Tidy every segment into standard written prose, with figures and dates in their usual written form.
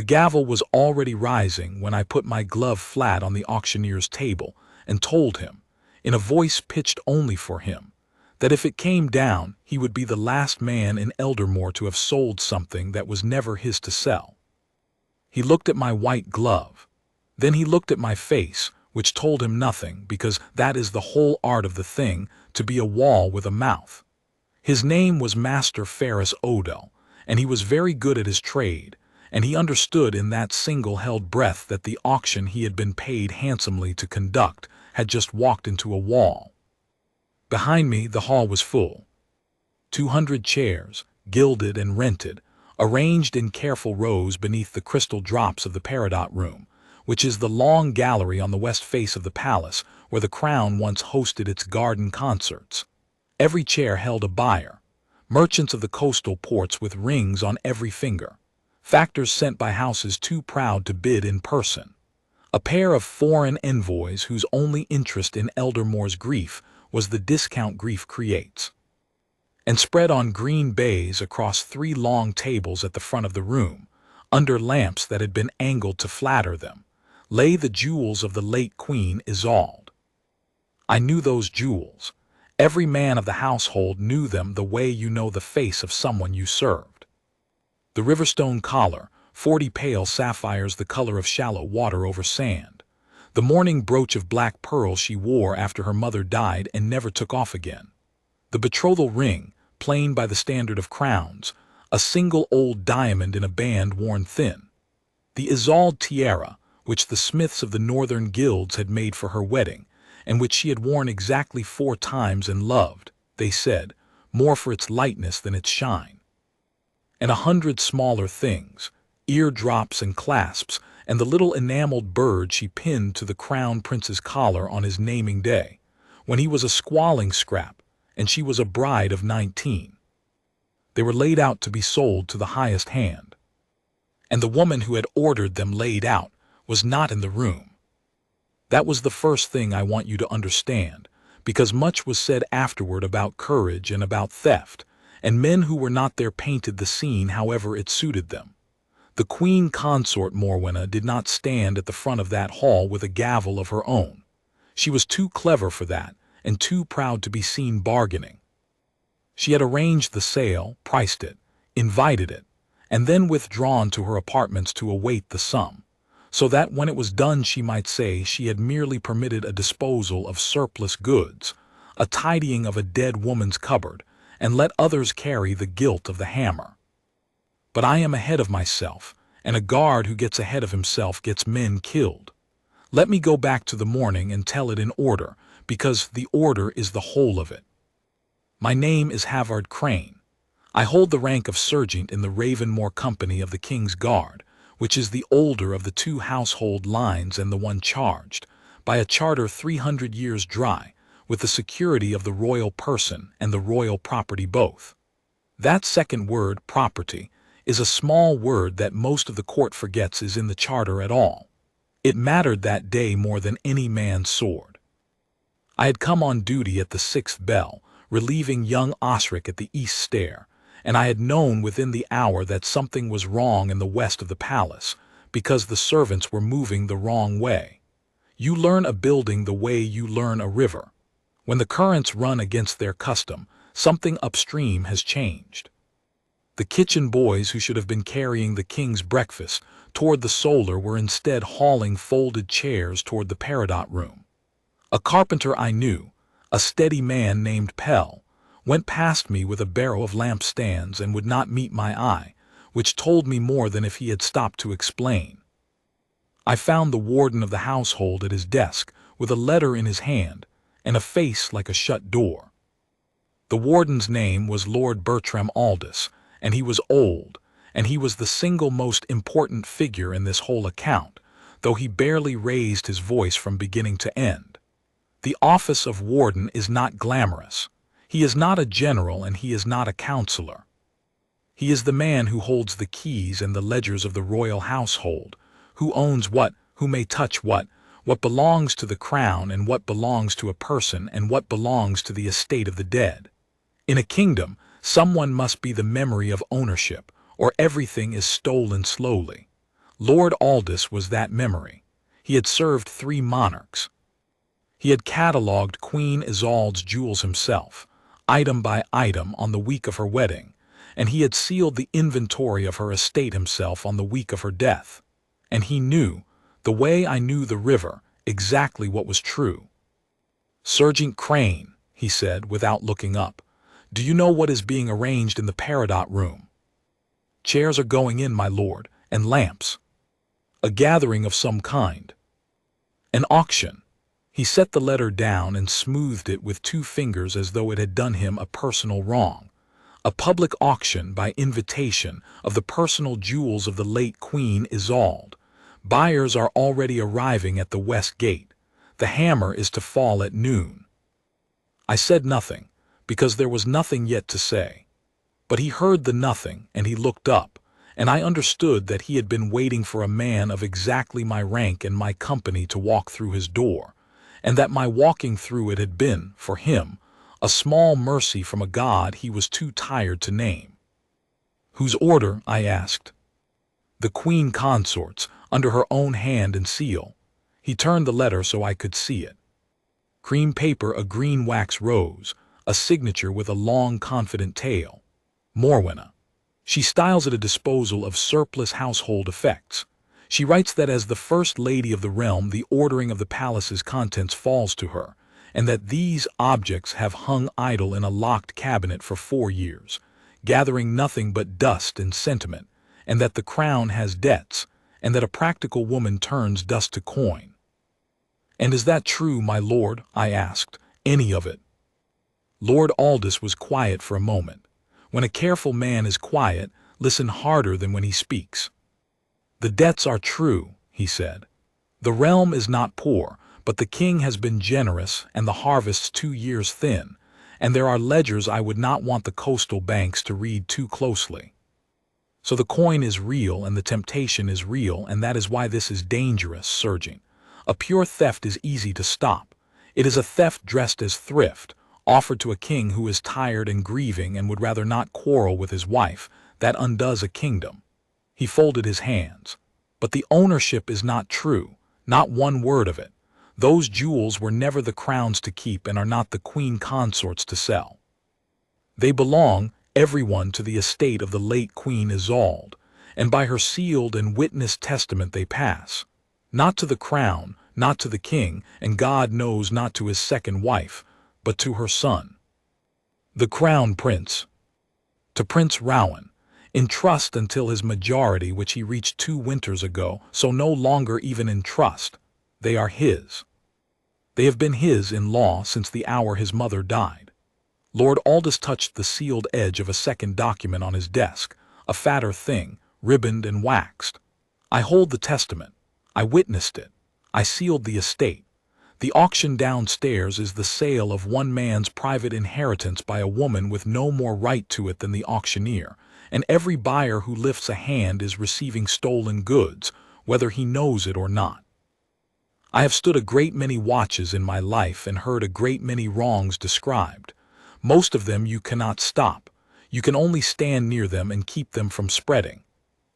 The gavel was already rising when I put my glove flat on the auctioneer's table and told him, in a voice pitched only for him, that if it came down, he would be the last man in Eldermoor to have sold something that was never his to sell. He looked at my white glove. Then he looked at my face, which told him nothing, because that is the whole art of the thing, to be a wall with a mouth. His name was Master Ferris Odell, and he was very good at his trade, and he understood in that single-held breath that the auction he had been paid handsomely to conduct had just walked into a wall. Behind me the hall was full. 200 chairs, gilded and rented, arranged in careful rows beneath the crystal drops of the Peridot Room, which is the long gallery on the west face of the palace where the crown once hosted its garden concerts. Every chair held a buyer, merchants of the coastal ports with rings on every finger, factors sent by houses too proud to bid in person, a pair of foreign envoys whose only interest in Eldermoor's grief was the discount grief creates. And spread on green baize across 3 long tables at the front of the room, under lamps that had been angled to flatter them, lay the jewels of the late Queen Isolde. I knew those jewels. Every man of the household knew them the way you know the face of someone you served. The Riverstone collar, 40 pale sapphires the color of shallow water over sand. The mourning brooch of black pearl she wore after her mother died and never took off again. The betrothal ring, plain by the standard of crowns, a single old diamond in a band worn thin. The Isolde tiara, which the smiths of the northern guilds had made for her wedding, and which she had worn exactly 4 times and loved, they said, more for its lightness than its shine. And 100 smaller things, ear-drops and clasps, and the little enameled bird she pinned to the crown prince's collar on his naming day, when he was a squalling scrap, and she was a bride of 19. They were laid out to be sold to the highest hand. And the woman who had ordered them laid out was not in the room. That was the first thing I want you to understand, because much was said afterward about courage and about theft, and men who were not there painted the scene however it suited them. The Queen Consort Morwenna did not stand at the front of that hall with a gavel of her own. She was too clever for that, and too proud to be seen bargaining. She had arranged the sale, priced it, invited it, and then withdrawn to her apartments to await the sum, so that when it was done she might say she had merely permitted a disposal of surplus goods, a tidying of a dead woman's cupboard, and let others carry the guilt of the hammer. But I am ahead of myself, and a guard who gets ahead of himself gets men killed. Let me go back to the morning and tell it in order, because the order is the whole of it. My name is Havard Crane. I hold the rank of sergeant in the Ravenmoor Company of the King's Guard, which is the older of the 2 household lines and the one charged, by a charter 300 years dry, with the security of the royal person and the royal property both. That second word, property, is a small word that most of the court forgets is in the charter at all. It mattered that day more than any man's sword. I had come on duty at the 6th bell, relieving young Osric at the east stair, and I had known within the hour that something was wrong in the west of the palace, because the servants were moving the wrong way. You learn a building the way you learn a river. When the currents run against their custom, something upstream has changed. The kitchen boys who should have been carrying the king's breakfast toward the solar were instead hauling folded chairs toward the Peridot Room. A carpenter I knew, a steady man named Pell, went past me with a barrow of lampstands and would not meet my eye, which told me more than if he had stopped to explain. I found the warden of the household at his desk with a letter in his hand and a face like a shut door. The warden's name was Lord Bertram Aldous, and he was old, and he was the single most important figure in this whole account, though he barely raised his voice from beginning to end. The office of warden is not glamorous. He is not a general and he is not a counselor. He is the man who holds the keys and the ledgers of the royal household, who owns what, who may touch what belongs to the crown and what belongs to a person and what belongs to the estate of the dead. In a kingdom, someone must be the memory of ownership, or everything is stolen slowly. Lord Aldous was that memory. He had served 3 monarchs. He had catalogued Queen Isolde's jewels himself, item by item, on the week of her wedding, and he had sealed the inventory of her estate himself on the week of her death. And he knew, the way I knew the river, exactly what was true. "Sergeant Crane," he said, without looking up, "do you know what is being arranged in the Peridot room?" "Chairs are going in, my lord, and lamps. A gathering of some kind. An auction." He set the letter down and smoothed it with 2 fingers as though it had done him a personal wrong. "A public auction by invitation of the personal jewels of the late Queen Isolde. Buyers are already arriving at the west gate. The hammer is to fall at noon." I said nothing, because there was nothing yet to say. But he heard the nothing, and he looked up, and I understood that he had been waiting for a man of exactly my rank and my company to walk through his door, and that my walking through it had been, for him, a small mercy from a god he was too tired to name. "Whose order?" I asked. "The Queen Consort's, under her own hand and seal." He turned the letter so I could see it. Cream paper, a green wax rose, a signature with a long confident tail. Morwenna. She styles it a disposal of surplus household effects. She writes that as the First Lady of the realm the ordering of the palace's contents falls to her, and that these objects have hung idle in a locked cabinet for 4 years, gathering nothing but dust and sentiment, and that the crown has debts, and that a practical woman turns dust to coin. "And is that true, my lord?" I asked. "Any of it?" Lord Aldous was quiet for a moment. When a careful man is quiet, listen harder than when he speaks. "The debts are true," he said. "The realm is not poor, but the king has been generous and the harvests 2 years thin, and there are ledgers I would not want the coastal banks to read too closely. So the coin is real and the temptation is real, and that is why this is dangerous, Sergeant. A pure theft is easy to stop. It is a theft dressed as thrift, offered to a king who is tired and grieving and would rather not quarrel with his wife, that undoes a kingdom." He folded his hands. "But the ownership is not true, not one word of it. Those jewels were never the crown's to keep and are not the Queen Consort's to sell. They belong, everyone, to the estate of the late Queen Isolde, and by her sealed and witnessed testament they pass. Not to the crown, not to the king, and God knows not to his second wife, but to her son. The crown prince. To Prince Rowan, in trust until his majority, which he reached 2 winters ago, so no longer even in trust. They are his. They have been his in law since the hour his mother died." Lord Aldous touched the sealed edge of a second document on his desk, a fatter thing, ribboned and waxed. "I hold the testament. I witnessed it. I sealed the estate. The auction downstairs is the sale of one man's private inheritance by a woman with no more right to it than the auctioneer, and every buyer who lifts a hand is receiving stolen goods, whether he knows it or not. I have stood a great many watches in my life and heard a great many wrongs described. Most of them you cannot stop. You can only stand near them and keep them from spreading.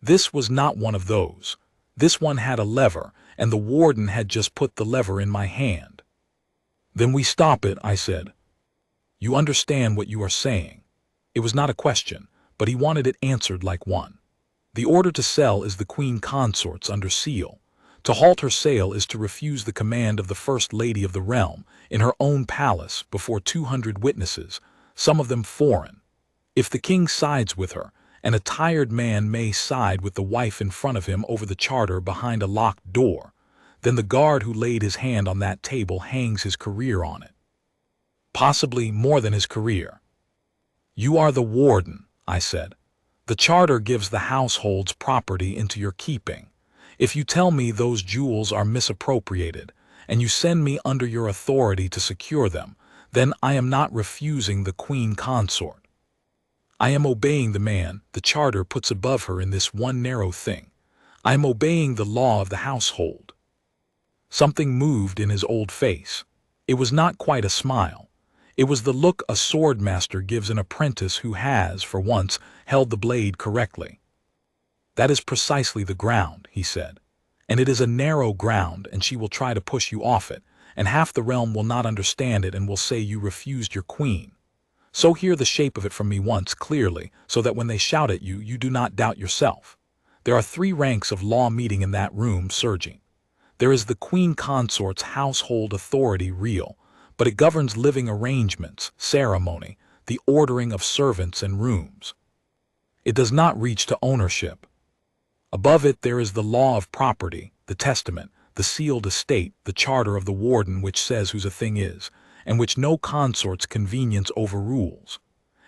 This was not one of those. This one had a lever, and the warden had just put the lever in my hand." "Then we stop it," I said. "You understand what you are saying." It was not a question, but he wanted it answered like one. "The order to sell is the Queen Consort's under seal. To halt her sale is to refuse the command of the First Lady of the realm, in her own palace, before 200 witnesses, some of them foreign. If the king sides with her, and a tired man may side with the wife in front of him over the charter behind a locked door, then the guard who laid his hand on that table hangs his career on it. Possibly more than his career." "You are the warden," I said. "The charter gives the household's property into your keeping. If you tell me those jewels are misappropriated, and you send me under your authority to secure them, then I am not refusing the Queen Consort. I am obeying the man the charter puts above her in this one narrow thing. I am obeying the law of the household." Something moved in his old face. It was not quite a smile. It was the look a swordmaster gives an apprentice who has, for once, held the blade correctly. That is precisely the ground, he said. And it is a narrow ground, and she will try to push you off it, and half the realm will not understand it and will say you refused your queen. So hear the shape of it from me once clearly, so that when they shout at you, you do not doubt yourself. There are 3 ranks of law meeting in that room, surging. There is the queen consort's household authority real, but it governs living arrangements, ceremony, the ordering of servants and rooms. It does not reach to ownership. Above it there is the law of property, the testament, the sealed estate, the charter of the warden which says whose a thing is, and which no consort's convenience overrules.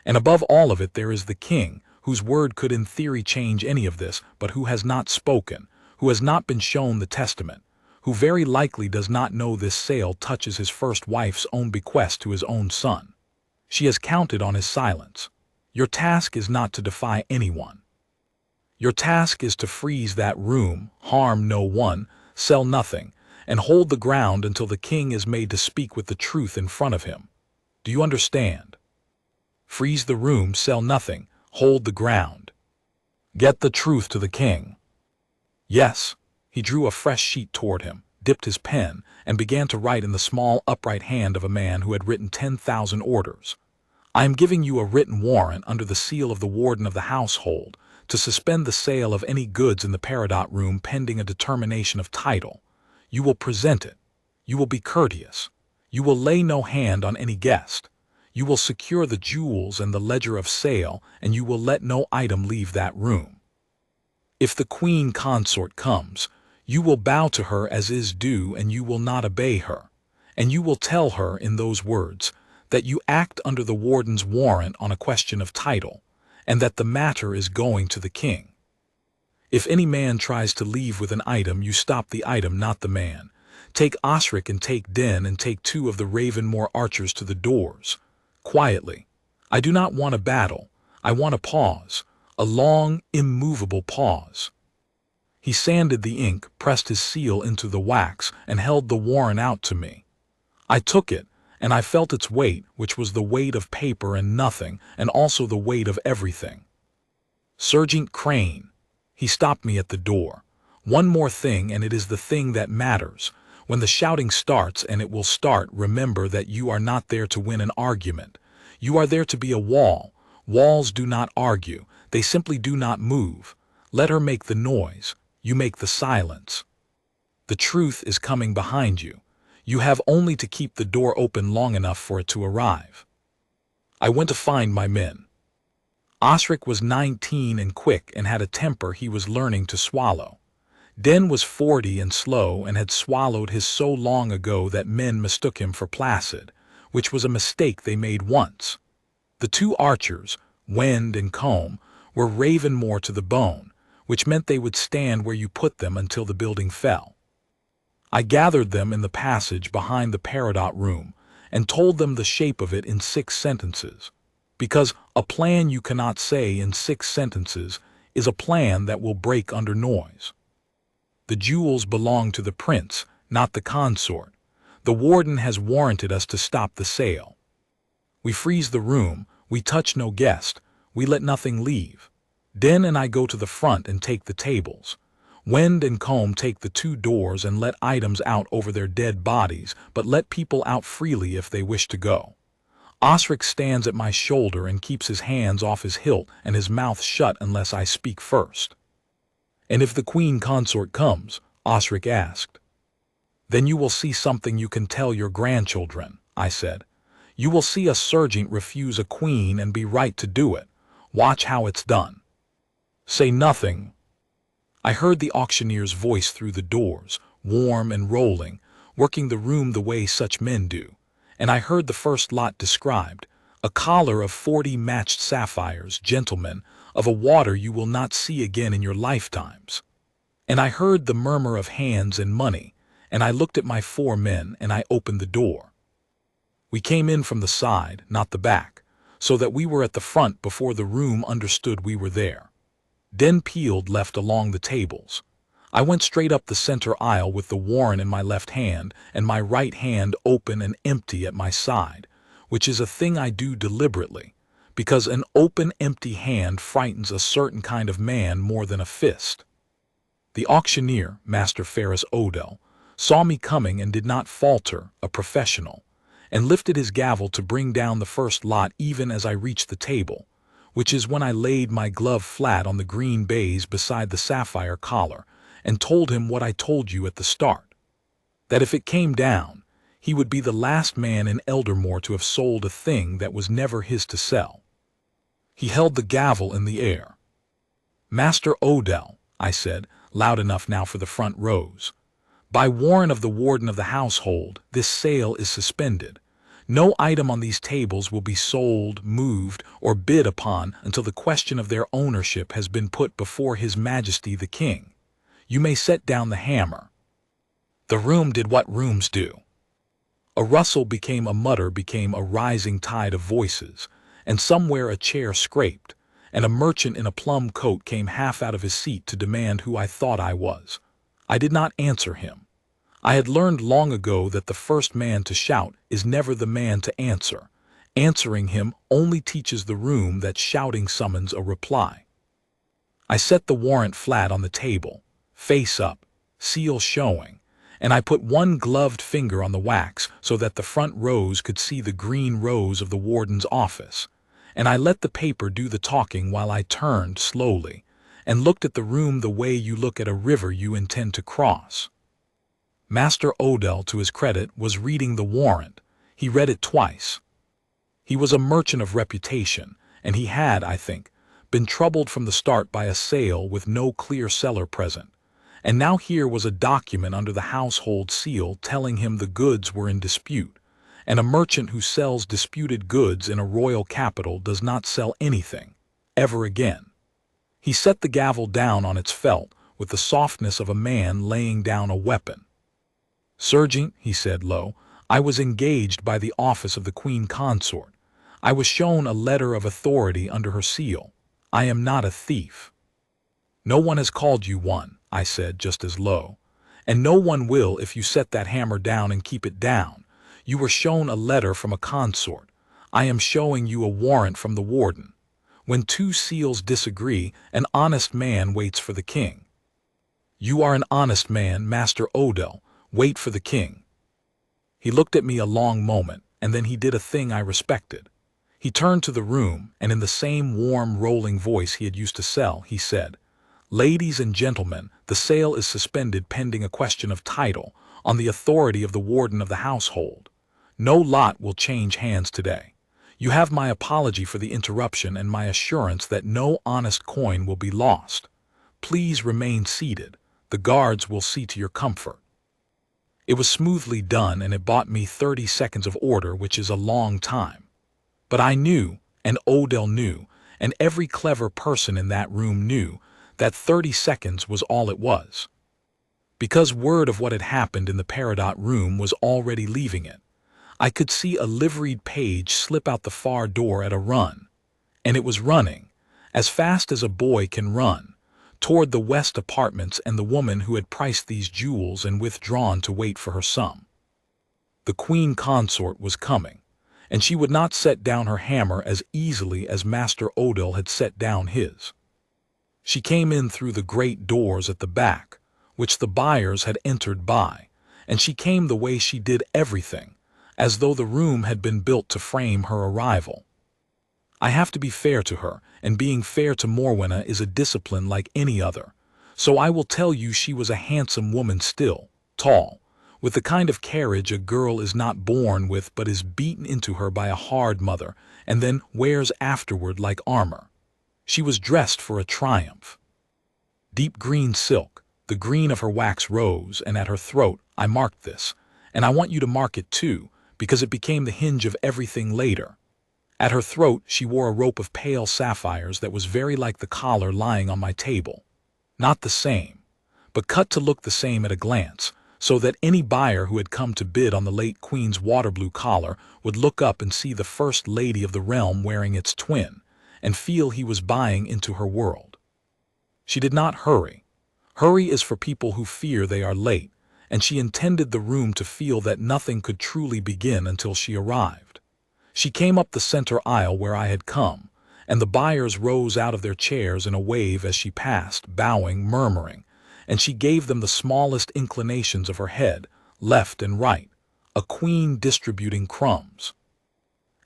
And above all of it there is the king, whose word could in theory change any of this, but who has not spoken, who has not been shown the testament, who very likely does not know this sale touches his first wife's own bequest to his own son. She has counted on his silence. Your task is not to defy anyone. Your task is to freeze that room, harm no one, sell nothing, and hold the ground until the king is made to speak with the truth in front of him. Do you understand? Freeze the room, sell nothing, hold the ground. Get the truth to the king. Yes. He drew a fresh sheet toward him, dipped his pen, and began to write in the small upright hand of a man who had written 10,000 orders. I am giving you a written warrant under the seal of the warden of the household to suspend the sale of any goods in the Peridot room pending a determination of title. You will present it. You will be courteous. You will lay no hand on any guest. You will secure the jewels and the ledger of sale, and you will let no item leave that room. If the queen consort comes, you will bow to her as is due, and you will not obey her. And you will tell her in those words that you act under the warden's warrant on a question of title, and that the matter is going to the king. If any man tries to leave with an item, you stop the item, not the man. Take Osric and take Den and take 2 of the Ravenmoor archers to the doors. Quietly. I do not want a battle. I want a pause. A long, immovable pause. He sanded the ink, pressed his seal into the wax, and held the warrant out to me. I took it, and I felt its weight, which was the weight of paper and nothing, and also the weight of everything. Sergeant Crane. He stopped me at the door. One more thing, and it is the thing that matters. When the shouting starts, and it will start, remember that you are not there to win an argument. You are there to be a wall. Walls do not argue. They simply do not move. Let her make the noise. You make the silence. The truth is coming behind you. You have only to keep the door open long enough for it to arrive. I went to find my men. Osric was 19 and quick and had a temper he was learning to swallow. Den was 40 and slow and had swallowed his so long ago that men mistook him for Placid, which was a mistake they made once. The 2 archers, Wend and Combe, were Ravenmoor to the bone, which meant they would stand where you put them until the building fell. I gathered them in the passage behind the Peridot room and told them the shape of it in 6 sentences, because a plan you cannot say in 6 sentences is a plan that will break under noise. The jewels belong to the prince, not the consort. The warden has warranted us to stop the sale. We freeze the room, we touch no guest, we let nothing leave. Den and I go to the front and take the tables. Wend and Combe take the 2 doors and let items out over their dead bodies, but let people out freely if they wish to go. Osric stands at my shoulder and keeps his hands off his hilt and his mouth shut unless I speak first. And if the queen consort comes, Osric asked. Then you will see something you can tell your grandchildren, I said. You will see a sergeant refuse a queen and be right to do it. Watch how it's done. Say nothing. I heard the auctioneer's voice through the doors, warm and rolling, working the room the way such men do, and I heard the first lot described, a collar of 40 matched sapphires, gentlemen, of a water you will not see again in your lifetimes. And I heard the murmur of hands and money, and I looked at my 4 men, and I opened the door. We came in from the side, not the back, so that we were at the front before the room understood we were there. Den peeled left along the tables. I went straight up the center aisle with the warrant in my left hand and my right hand open and empty at my side, which is a thing I do deliberately, because an open, empty hand frightens a certain kind of man more than a fist. The auctioneer, Master Ferris Odell, saw me coming and did not falter, a professional, and lifted his gavel to bring down the first lot even as I reached the table, which is when I laid my glove flat on the green baize beside the sapphire collar and told him what I told you at the start, that if it came down, he would be the last man in Eldermoor to have sold a thing that was never his to sell. He held the gavel in the air. "Master Odell," I said, loud enough now for the front rows, "by warrant of the warden of the household, this sale is suspended. No item on these tables will be sold, moved, or bid upon until the question of their ownership has been put before His Majesty the King. You may set down the hammer." The room did what rooms do. A rustle became a mutter, became a rising tide of voices, and somewhere a chair scraped, and a merchant in a plum coat came half out of his seat to demand who I thought I was. I did not answer him. I had learned long ago that the first man to shout is never the man to answer. Answering him only teaches the room that shouting summons a reply. I set the warrant flat on the table, face up, seal showing, and I put one gloved finger on the wax so that the front rows could see the green rows of the warden's office, and I let the paper do the talking while I turned slowly and looked at the room the way you look at a river you intend to cross. Master Odell, to his credit, was reading the warrant. He read it twice. He was a merchant of reputation, and he had, I think, been troubled from the start by a sale with no clear seller present. And now here was a document under the household seal telling him the goods were in dispute, and a merchant who sells disputed goods in a royal capital does not sell anything, ever again. He set the gavel down on its felt with the softness of a man laying down a weapon. "Sergeant," he said low, "I was engaged by the office of the Queen Consort. I was shown a letter of authority under her seal. I am not a thief." "No one has called you one," I said just as low, "and no one will if you set that hammer down and keep it down. You were shown a letter from a consort. I am showing you a warrant from the warden. When two seals disagree, an honest man waits for the king. You are an honest man, Master Odell. Wait for the king." He looked at me a long moment, and then he did a thing I respected. He turned to the room, and in the same warm, rolling voice he had used to sell, he said, "Ladies and gentlemen, the sale is suspended pending a question of title, on the authority of the warden of the household. No lot will change hands today. You have my apology for the interruption and my assurance that no honest coin will be lost. Please remain seated. The guards will see to your comfort." It was smoothly done, and it bought me 30 seconds of order, which is a long time. But I knew, and Odell knew, and every clever person in that room knew, that 30 seconds was all it was. Because word of what had happened in the Peridot room was already leaving it. I could see a liveried page slip out the far door at a run, and it was running, as fast as a boy can run, toward the West apartments and the woman who had priced these jewels and withdrawn to wait for her sum. The Queen Consort was coming, and she would not set down her hammer as easily as Master Odell had set down his. She came in through the great doors at the back, which the buyers had entered by, and she came the way she did everything, as though the room had been built to frame her arrival. I have to be fair to her, and being fair to Morwenna is a discipline like any other, so I will tell you she was a handsome woman still, tall, with the kind of carriage a girl is not born with but is beaten into her by a hard mother, and then wears afterward like armor. She was dressed for a triumph. Deep green silk, the green of her wax rose, and at her throat I marked this, and I want you to mark it too, because it became the hinge of everything later. At her throat she wore a rope of pale sapphires that was very like the collar lying on my table. Not the same, but cut to look the same at a glance, so that any buyer who had come to bid on the late Queen's water-blue collar would look up and see the first lady of the realm wearing its twin, and feel he was buying into her world. She did not hurry. Hurry is for people who fear they are late, and she intended the room to feel that nothing could truly begin until she arrived. She came up the center aisle where I had come, and the buyers rose out of their chairs in a wave as she passed, bowing, murmuring, and she gave them the smallest inclinations of her head, left and right, a queen distributing crumbs.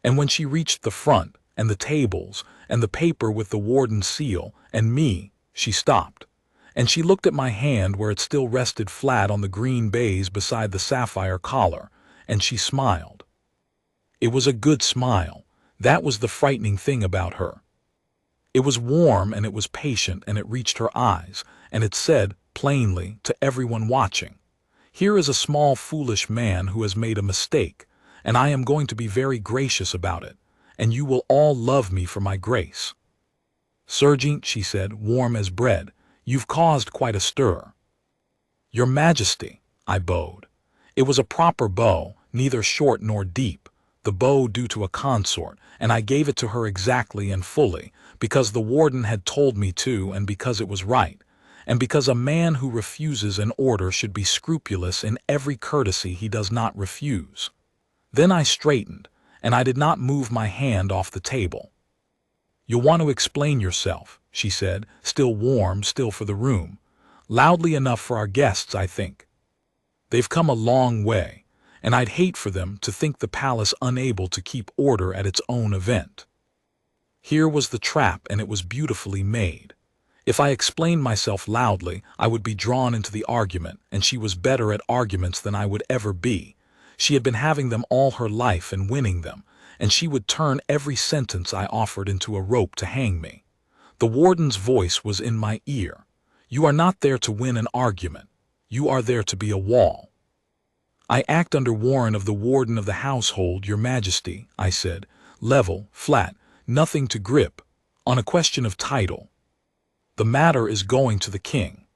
And when she reached the front, and the tables, and the paper with the warden's seal, and me, she stopped, and she looked at my hand where it still rested flat on the green baize beside the sapphire collar, and she smiled. It was a good smile. That was the frightening thing about her. It was warm and it was patient and it reached her eyes, and it said, plainly, to everyone watching, "Here is a small foolish man who has made a mistake, and I am going to be very gracious about it, and you will all love me for my grace." "Sergeant," she said, warm as bread, "you've caused quite a stir." "Your Majesty," I bowed. It was a proper bow, neither short nor deep, the bow due to a consort, and I gave it to her exactly and fully, because the warden had told me to and because it was right, and because a man who refuses an order should be scrupulous in every courtesy he does not refuse. Then I straightened, and I did not move my hand off the table. "You'll want to explain yourself," she said, still warm, still for the room. "Loudly enough for our guests, I think. They've come a long way, and I'd hate for them to think the palace unable to keep order at its own event." Here was the trap, and it was beautifully made. If I explained myself loudly, I would be drawn into the argument, and she was better at arguments than I would ever be. She had been having them all her life and winning them, and she would turn every sentence I offered into a rope to hang me. The warden's voice was in my ear. "You are not there to win an argument. You are there to be a wall." "I act under warrant of the warden of the household, Your Majesty," I said, level, flat, nothing to grip, on a question of title. "The matter is going to the king."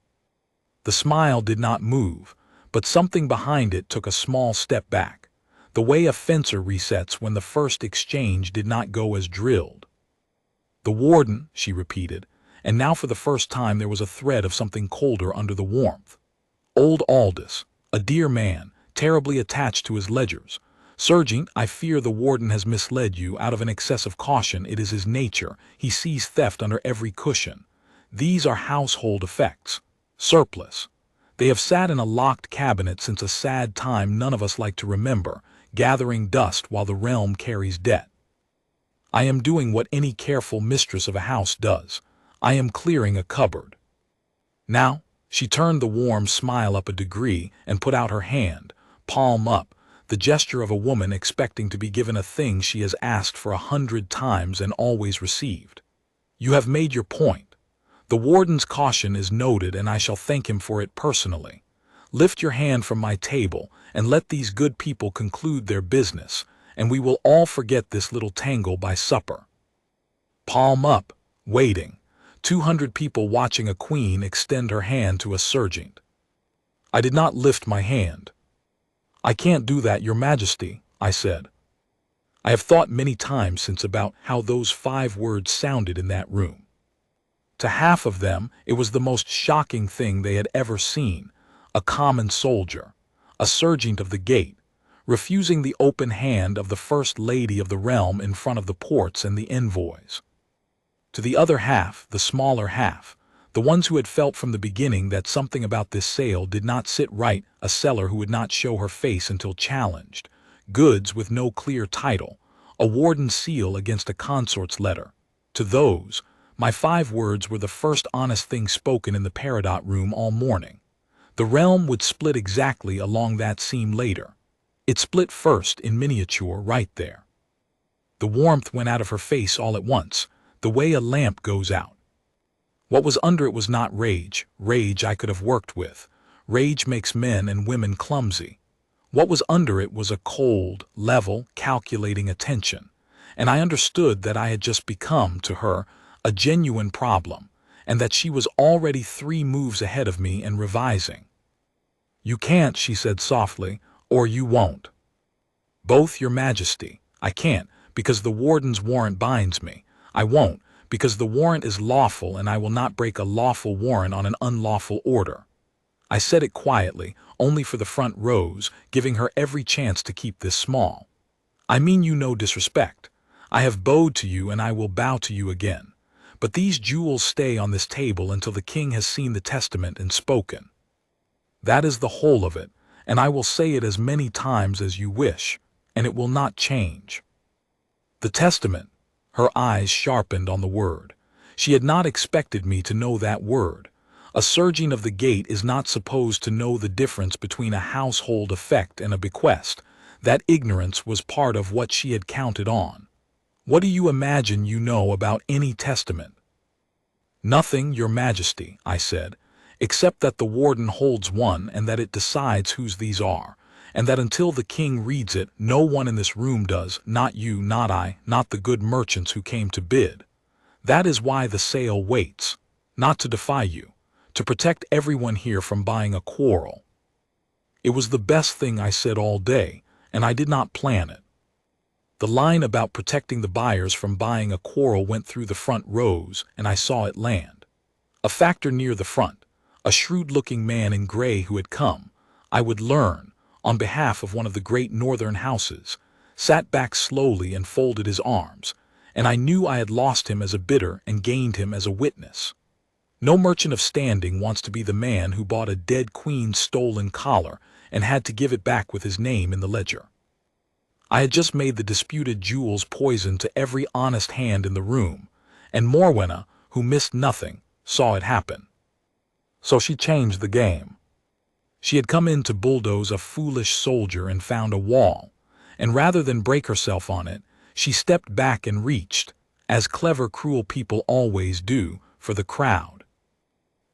The smile did not move, but something behind it took a small step back, the way a fencer resets when the first exchange did not go as drilled. "The warden," she repeated, and now for the first time there was a thread of something colder under the warmth. "Old Aldous, a dear man, terribly attached to his ledgers. Sergeant, I fear the warden has misled you out of an excess of caution. It is his nature. He sees theft under every cushion. These are household effects. Surplus. They have sat in a locked cabinet since a sad time none of us like to remember, gathering dust while the realm carries debt. I am doing what any careful mistress of a house does. I am clearing a cupboard. Now," she turned the warm smile up a degree and put out her hand, palm up, the gesture of a woman expecting to be given a thing she has asked for 100 times and always received. "You have made your point. The warden's caution is noted, and I shall thank him for it personally. Lift your hand from my table and let these good people conclude their business, and we will all forget this little tangle by supper." Palm up, waiting, 200 people watching a queen extend her hand to a sergeant. I did not lift my hand. "I can't do that, Your Majesty," I said. I have thought many times since about how those 5 words sounded in that room. To half of them, it was the most shocking thing they had ever seen, a common soldier, a sergeant of the gate, refusing the open hand of the First Lady of the realm in front of the ports and the envoys. To the other half, the smaller half, the ones who had felt from the beginning that something about this sale did not sit right, a seller who would not show her face until challenged, goods with no clear title, a warden's seal against a consort's letter. To those, my 5 words were the first honest thing spoken in the Peridot room all morning. The realm would split exactly along that seam later. It split first in miniature right there. The warmth went out of her face all at once, the way a lamp goes out. What was under it was not rage. Rage I could have worked with. Rage makes men and women clumsy. What was under it was a cold, level, calculating attention, and I understood that I had just become, to her, a genuine problem, and that she was already 3 moves ahead of me and revising. "You can't," she said softly, "or you won't." "Both, Your Majesty. I can't, because the warden's warrant binds me. I won't, because the warrant is lawful and I will not break a lawful warrant on an unlawful order." I said it quietly, only for the front rows, giving her every chance to keep this small. "I mean you no disrespect. I have bowed to you and I will bow to you again. But these jewels stay on this table until the king has seen the testament and spoken. That is the whole of it, and I will say it as many times as you wish, and it will not change. The testament. Her eyes sharpened on the word. She had not expected me to know that word. A surgeon of the gate is not supposed to know the difference between a household effect and a bequest. That ignorance was part of what she had counted on. What do you imagine you know about any testament? Nothing, Your Majesty, I said, except that the warden holds one and that it decides whose these are, and that until the king reads it, no one in this room does, not you, not I, not the good merchants who came to bid. That is why the sale waits, not to defy you, to protect everyone here from buying a quarrel. It was the best thing I said all day, and I did not plan it. The line about protecting the buyers from buying a quarrel went through the front rows, and I saw it land. A factor near the front, a shrewd-looking man in gray who had come, I would learn, on behalf of one of the great northern houses, sat back slowly and folded his arms, and I knew I had lost him as a bidder and gained him as a witness. No merchant of standing wants to be the man who bought a dead queen's stolen collar and had to give it back with his name in the ledger. I had just made the disputed jewels poison to every honest hand in the room, and Morwenna, who missed nothing, saw it happen. So she changed the game. She had come in to bulldoze a foolish soldier and found a wall, and rather than break herself on it, she stepped back and reached, as clever, cruel people always do, for the crowd.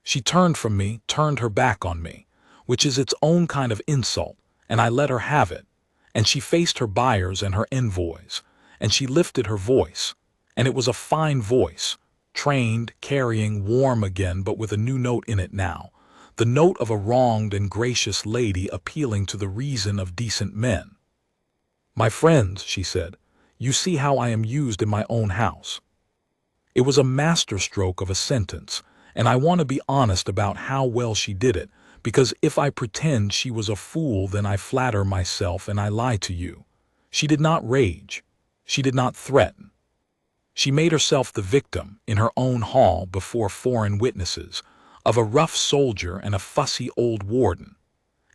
She turned from me, turned her back on me, which is its own kind of insult, and I let her have it. And she faced her buyers and her envoys, and she lifted her voice, and it was a fine voice, trained, carrying, warm again, but with a new note in it now, the note of a wronged and gracious lady appealing to the reason of decent men. My friends, she said, you see how I am used in my own house. It was a masterstroke of a sentence, and I want to be honest about how well she did it, because if I pretend she was a fool, then I flatter myself and I lie to you. She did not rage. She did not threaten. She made herself the victim, in her own hall before foreign witnesses, of a rough soldier and a fussy old warden.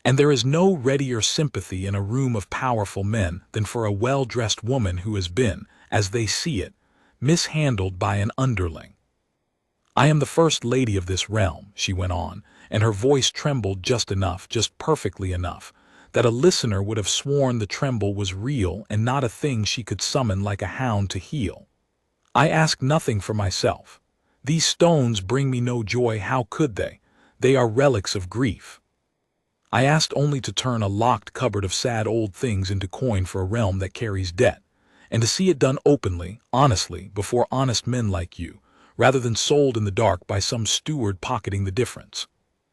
And there is no readier sympathy in a room of powerful men than for a well-dressed woman who has been, as they see it, mishandled by an underling. I am the first lady of this realm, she went on, and her voice trembled just enough, just perfectly enough, that a listener would have sworn the tremble was real and not a thing she could summon like a hound to heel. I ask nothing for myself. These stones bring me no joy. How could they? They are relics of grief. I asked only to turn a locked cupboard of sad old things into coin for a realm that carries debt, and to see it done openly, honestly, before honest men like you, rather than sold in the dark by some steward pocketing the difference.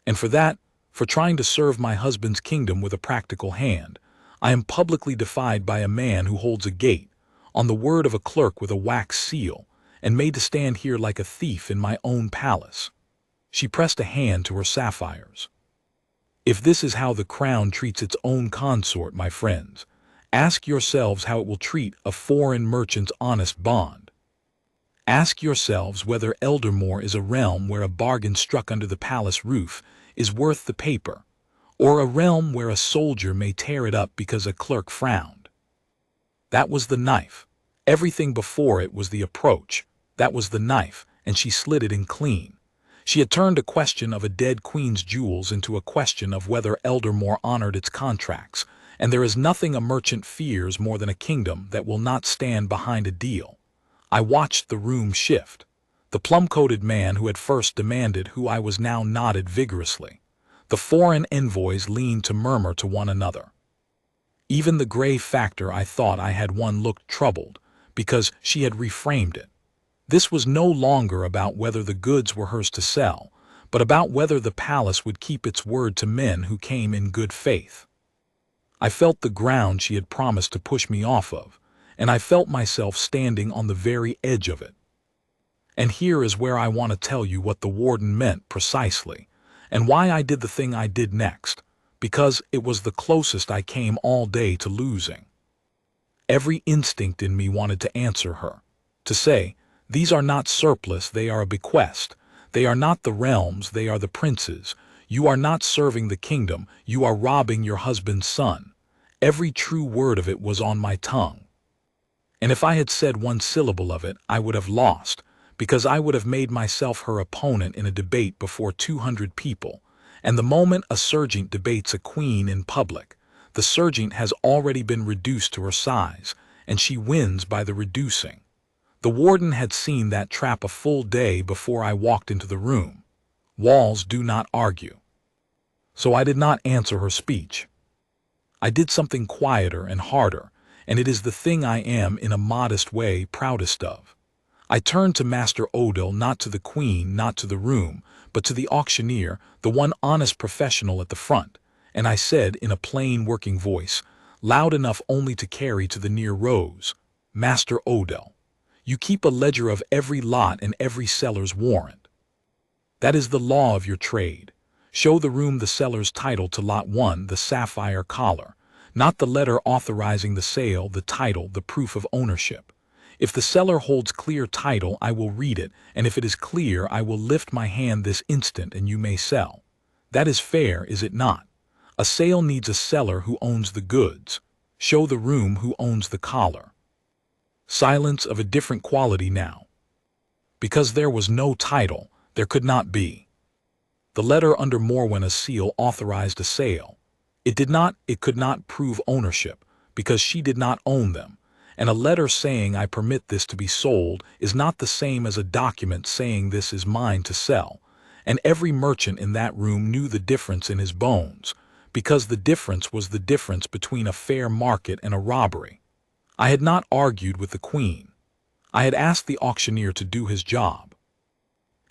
And for that, for trying to serve my husband's kingdom with a practical hand, I am publicly defied by a man who holds a gate, on the word of a clerk with a wax seal, and made to stand here like a thief in my own palace. She pressed a hand to her sapphires. If this is how the crown treats its own consort, my friends, ask yourselves how it will treat a foreign merchant's honest bond. Ask yourselves whether Eldermoor is a realm where a bargain struck under the palace roof is worth the paper, or a realm where a soldier may tear it up because a clerk frowned. That was the knife. Everything before it was the approach. That was the knife, and she slid it in clean. She had turned a question of a dead queen's jewels into a question of whether Eldermoor honored its contracts, and there is nothing a merchant fears more than a kingdom that will not stand behind a deal. I watched the room shift. The plum-coated man who had first demanded who I was now nodded vigorously. The foreign envoys leaned to murmur to one another. Even the gray factor I thought I had won looked troubled, because she had reframed it. This was no longer about whether the goods were hers to sell, but about whether the palace would keep its word to men who came in good faith. I felt the ground she had promised to push me off of, and I felt myself standing on the very edge of it. And here is where I want to tell you what the warden meant precisely, and why I did the thing I did next, because it was the closest I came all day to losing. Every instinct in me wanted to answer her, to say, "These are not surplus, they are a bequest. They are not the realms, they are the princes. You are not serving the kingdom, you are robbing your husband's son." Every true word of it was on my tongue. And if I had said one syllable of it, I would have lost, because I would have made myself her opponent in a debate before 200 people. And the moment a sergeant debates a queen in public, the sergeant has already been reduced to her size, and she wins by the reducing. The warden had seen that trap a full day before I walked into the room. Walls do not argue. So I did not answer her speech. I did something quieter and harder, and it is the thing I am in a modest way proudest of. I turned to Master Odell, not to the queen, not to the room, but to the auctioneer, the one honest professional at the front, and I said in a plain working voice, loud enough only to carry to the near rows, "Master Odell, you keep a ledger of every lot and every seller's warrant. That is the law of your trade. Show the room the seller's title to lot 1, the sapphire collar, not the letter authorizing the sale, the title, the proof of ownership. If the seller holds clear title, I will read it, and if it is clear, I will lift my hand this instant and you may sell. That is fair, is it not? A sale needs a seller who owns the goods. Show the room who owns the collar." Silence of a different quality now. Because there was no title, there could not be. The letter under Morwenna's seal authorized a sale. It could not prove ownership, because she did not own them. And a letter saying I permit this to be sold is not the same as a document saying this is mine to sell. And every merchant in that room knew the difference in his bones, because the difference was the difference between a fair market and a robbery. I had not argued with the queen. I had asked the auctioneer to do his job.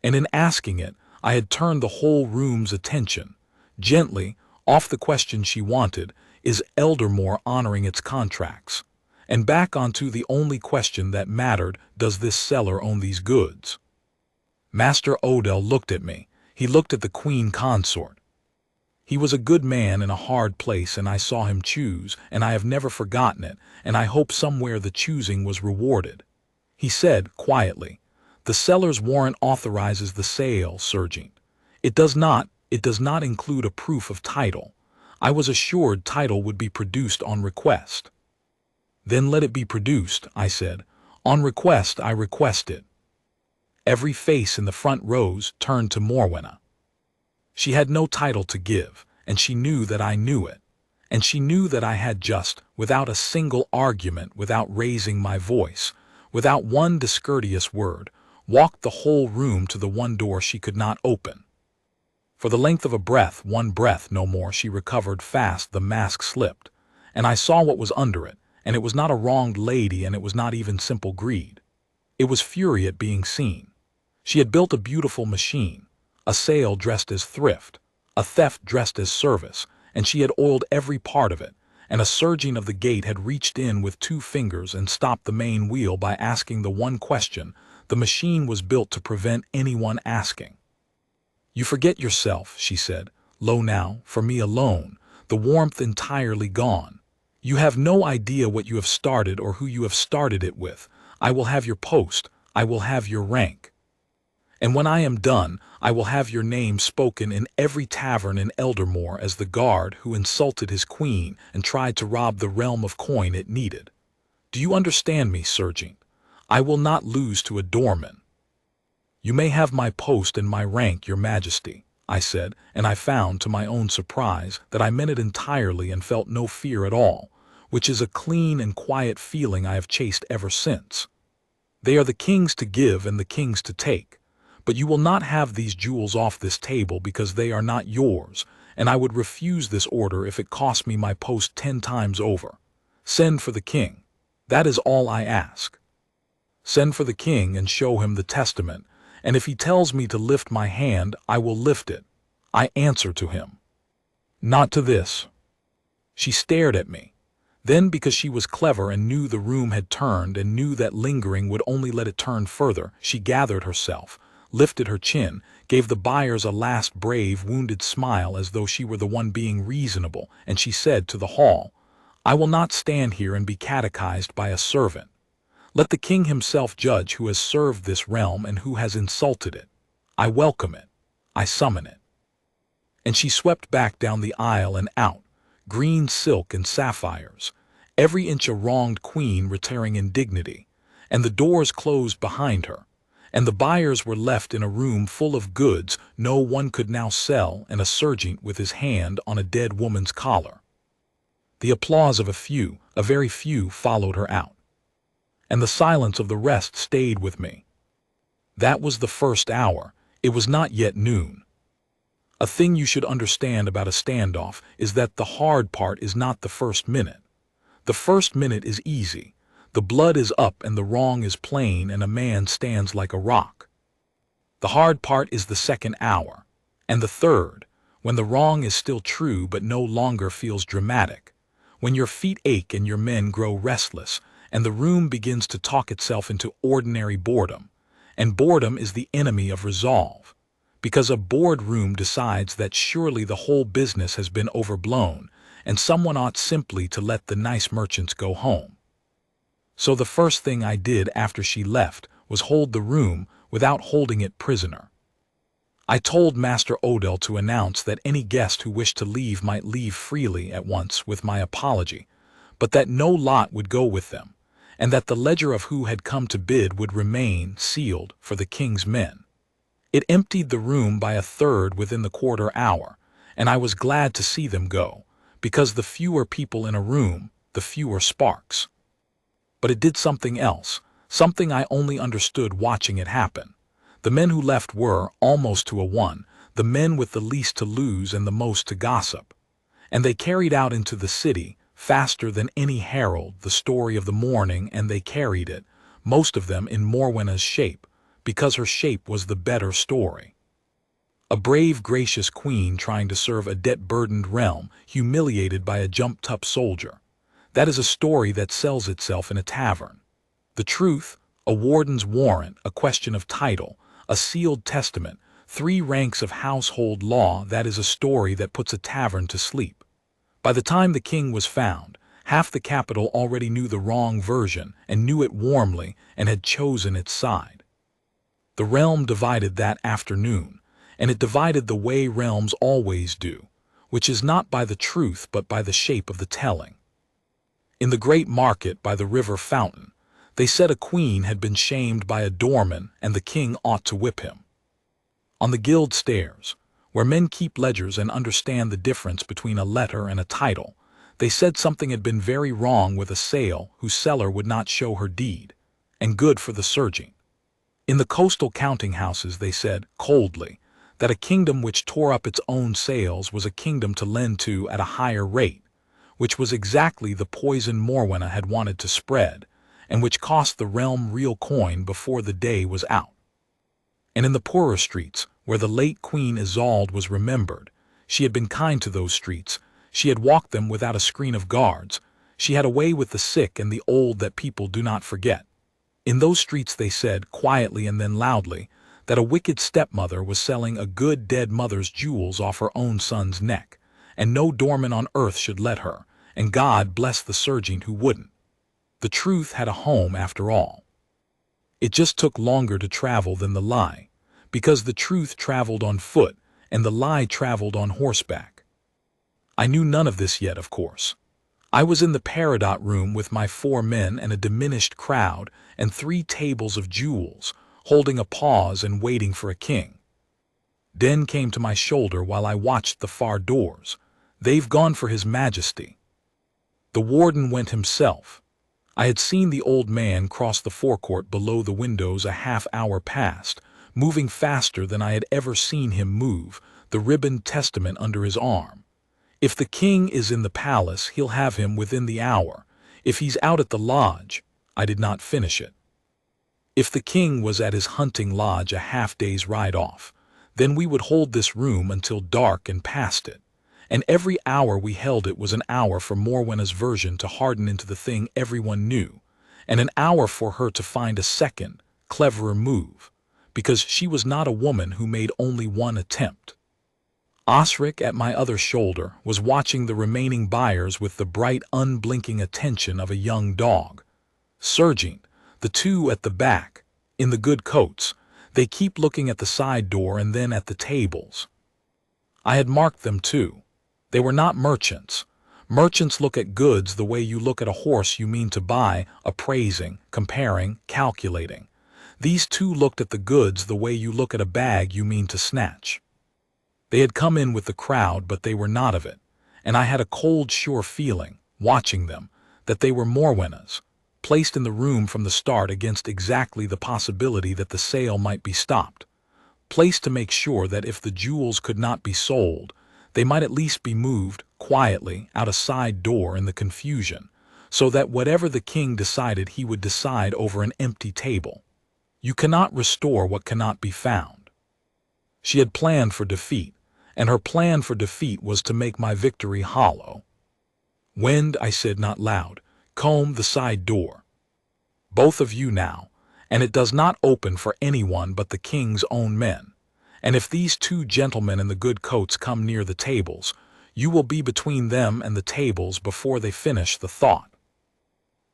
And in asking it, I had turned the whole room's attention, gently, off the question she wanted, is Eldermoor honoring its contracts? And back onto the only question that mattered, does this seller own these goods? Master Odell looked at me. He looked at the queen consort. He was a good man in a hard place, and I saw him choose, and I have never forgotten it, and I hope somewhere the choosing was rewarded. He said, quietly, "The seller's warrant authorizes the sale, sergeant. It does not include a proof of title. I was assured title would be produced on request." "Then let it be produced," I said. "On request I request it." Every face in the front rows turned to Morwenna. She had no title to give, and she knew that I knew it. And she knew that I had just, without a single argument, without raising my voice, without one discourteous word, walked the whole room to the one door she could not open. For the length of a breath, one breath no more, she recovered fast, the mask slipped, and I saw what was under it, and it was not a wronged lady, and it was not even simple greed. It was fury at being seen. She had built a beautiful machine, a sale dressed as thrift, a theft dressed as service, and she had oiled every part of it, and a surgeon of the gate had reached in with 2 fingers and stopped the main wheel by asking the one question the machine was built to prevent anyone asking. "You forget yourself," she said, low now, for me alone, the warmth entirely gone. "You have no idea what you have started or who you have started it with. I will have your post, I will have your rank. And when I am done, I will have your name spoken in every tavern in Eldermoor as the guard who insulted his queen and tried to rob the realm of coin it needed. Do you understand me, sergeant? I will not lose to a doorman." "You may have my post and my rank, your majesty," I said, and I found, to my own surprise, that I meant it entirely and felt no fear at all, which is a clean and quiet feeling I have chased ever since. "They are the king's to give and the king's to take. But you will not have these jewels off this table because they are not yours, and I would refuse this order if it cost me my post 10 times over. Send for the king. That is all I ask. Send for the king and show him the testament, and if he tells me to lift my hand, I will lift it. I answer to him. Not to this." She stared at me. Then, because she was clever and knew the room had turned and knew that lingering would only let it turn further, she gathered herself, lifted her chin, gave the buyers a last brave, wounded smile as though she were the one being reasonable, and she said to the hall, I will not stand here and be catechized by a servant. Let the king himself judge who has served this realm and who has insulted it. I welcome it. I summon it." And she swept back down the aisle and out, green silk and sapphires, every inch a wronged queen retiring in dignity, and the doors closed behind her, and the buyers were left in a room full of goods no one could now sell, and a sergeant with his hand on a dead woman's collar. The applause of a few, a very few, followed her out, and the silence of the rest stayed with me. That was the first hour. It was not yet noon. A thing you should understand about a standoff is that the hard part is not the first minute. The first minute is easy. The blood is up and the wrong is plain and a man stands like a rock. The hard part is the second hour, and the third, when the wrong is still true but no longer feels dramatic, when your feet ache and your men grow restless, and the room begins to talk itself into ordinary boredom, and boredom is the enemy of resolve, because a bored room decides that surely the whole business has been overblown, and someone ought simply to let the nice merchants go home. So the first thing I did after she left was hold the room without holding it prisoner. I told Master Odell to announce that any guest who wished to leave might leave freely at once with my apology, but that no lot would go with them, and that the ledger of who had come to bid would remain sealed for the king's men. It emptied the room by a third within the quarter hour, and I was glad to see them go, because the fewer people in a room, the fewer sparks. But it did something else, something I only understood watching it happen. The men who left were, almost to a one, the men with the least to lose and the most to gossip. And they carried out into the city, faster than any herald, the story of the morning, and they carried it, most of them in Morwenna's shape, because her shape was the better story. A brave, gracious queen trying to serve a debt-burdened realm, humiliated by a jumped-up soldier. That is a story that sells itself in a tavern. The truth, a warden's warrant, a question of title, a sealed testament, 3 ranks of household law, that is a story that puts a tavern to sleep. By the time the king was found, half the capital already knew the wrong version and knew it warmly and had chosen its side. The realm divided that afternoon, and it divided the way realms always do, which is not by the truth but by the shape of the telling. In the great market by the river fountain, they said a queen had been shamed by a doorman and the king ought to whip him. On the guild stairs, where men keep ledgers and understand the difference between a letter and a title, they said something had been very wrong with a sale whose seller would not show her deed, and good for the sergeant. In the coastal counting houses they said, coldly, that a kingdom which tore up its own sales was a kingdom to lend to at a higher rate, which was exactly the poison Morwenna had wanted to spread, and which cost the realm real coin before the day was out. And in the poorer streets, where the late Queen Isolde was remembered, she had been kind to those streets, she had walked them without a screen of guards, she had a way with the sick and the old that people do not forget. In those streets they said, quietly and then loudly, that a wicked stepmother was selling a good dead mother's jewels off her own son's neck, and no doorman on earth should let her, and God bless the sergeant who wouldn't. The truth had a home after all. It just took longer to travel than the lie, because the truth traveled on foot and the lie traveled on horseback. I knew none of this yet, of course. I was in the Peridot room with my 4 men and a diminished crowd and 3 tables of jewels, holding a pause and waiting for a king. Den came to my shoulder while I watched the far doors. They've gone for His Majesty. The warden went himself. I had seen the old man cross the forecourt below the windows a half-hour past, moving faster than I had ever seen him move, the ribboned testament under his arm. If the king is in the palace, he'll have him within the hour. If he's out at the lodge, I did not finish it. If the king was at his hunting lodge a half-day's ride off, then we would hold this room until dark and past it. And every hour we held it was an hour for Morwenna's version to harden into the thing everyone knew, and an hour for her to find a second, cleverer move, because she was not a woman who made only one attempt. Osric, at my other shoulder, was watching the remaining buyers with the bright, unblinking attention of a young dog. Surging, the two at the back, in the good coats, they keep looking at the side door and then at the tables. I had marked them too. They were not merchants. Merchants look at goods the way you look at a horse you mean to buy, appraising, comparing, calculating. These two looked at the goods the way you look at a bag you mean to snatch. They had come in with the crowd, but they were not of it, and I had a cold, sure feeling, watching them, that they were Morwenna's, placed in the room from the start against exactly the possibility that the sale might be stopped, placed to make sure that if the jewels could not be sold, they might at least be moved quietly out a side door in the confusion, so that whatever the king decided he would decide over an empty table. You cannot restore what cannot be found. She had planned for defeat, and her plan for defeat was to make my victory hollow. "Wend," I said not loud, "comb the side door. Both of you now, and it does not open for anyone but the king's own men. And if these two gentlemen in the good coats come near the tables, you will be between them and the tables before they finish the thought."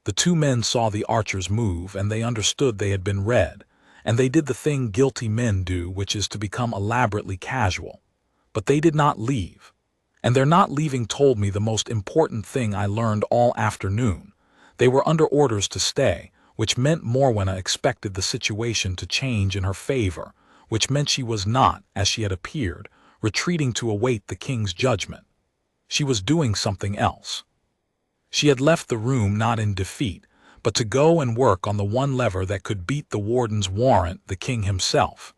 The two men saw the archers move, and they understood they had been read, and they did the thing guilty men do, which is to become elaborately casual. But they did not leave, and their not leaving told me the most important thing I learned all afternoon. They were under orders to stay, which meant Morwenna expected the situation to change in her favor, which meant she was not, as she had appeared, retreating to await the king's judgment. She was doing something else. She had left the room not in defeat, but to go and work on the one lever that could beat the warden's warrant, the king himself.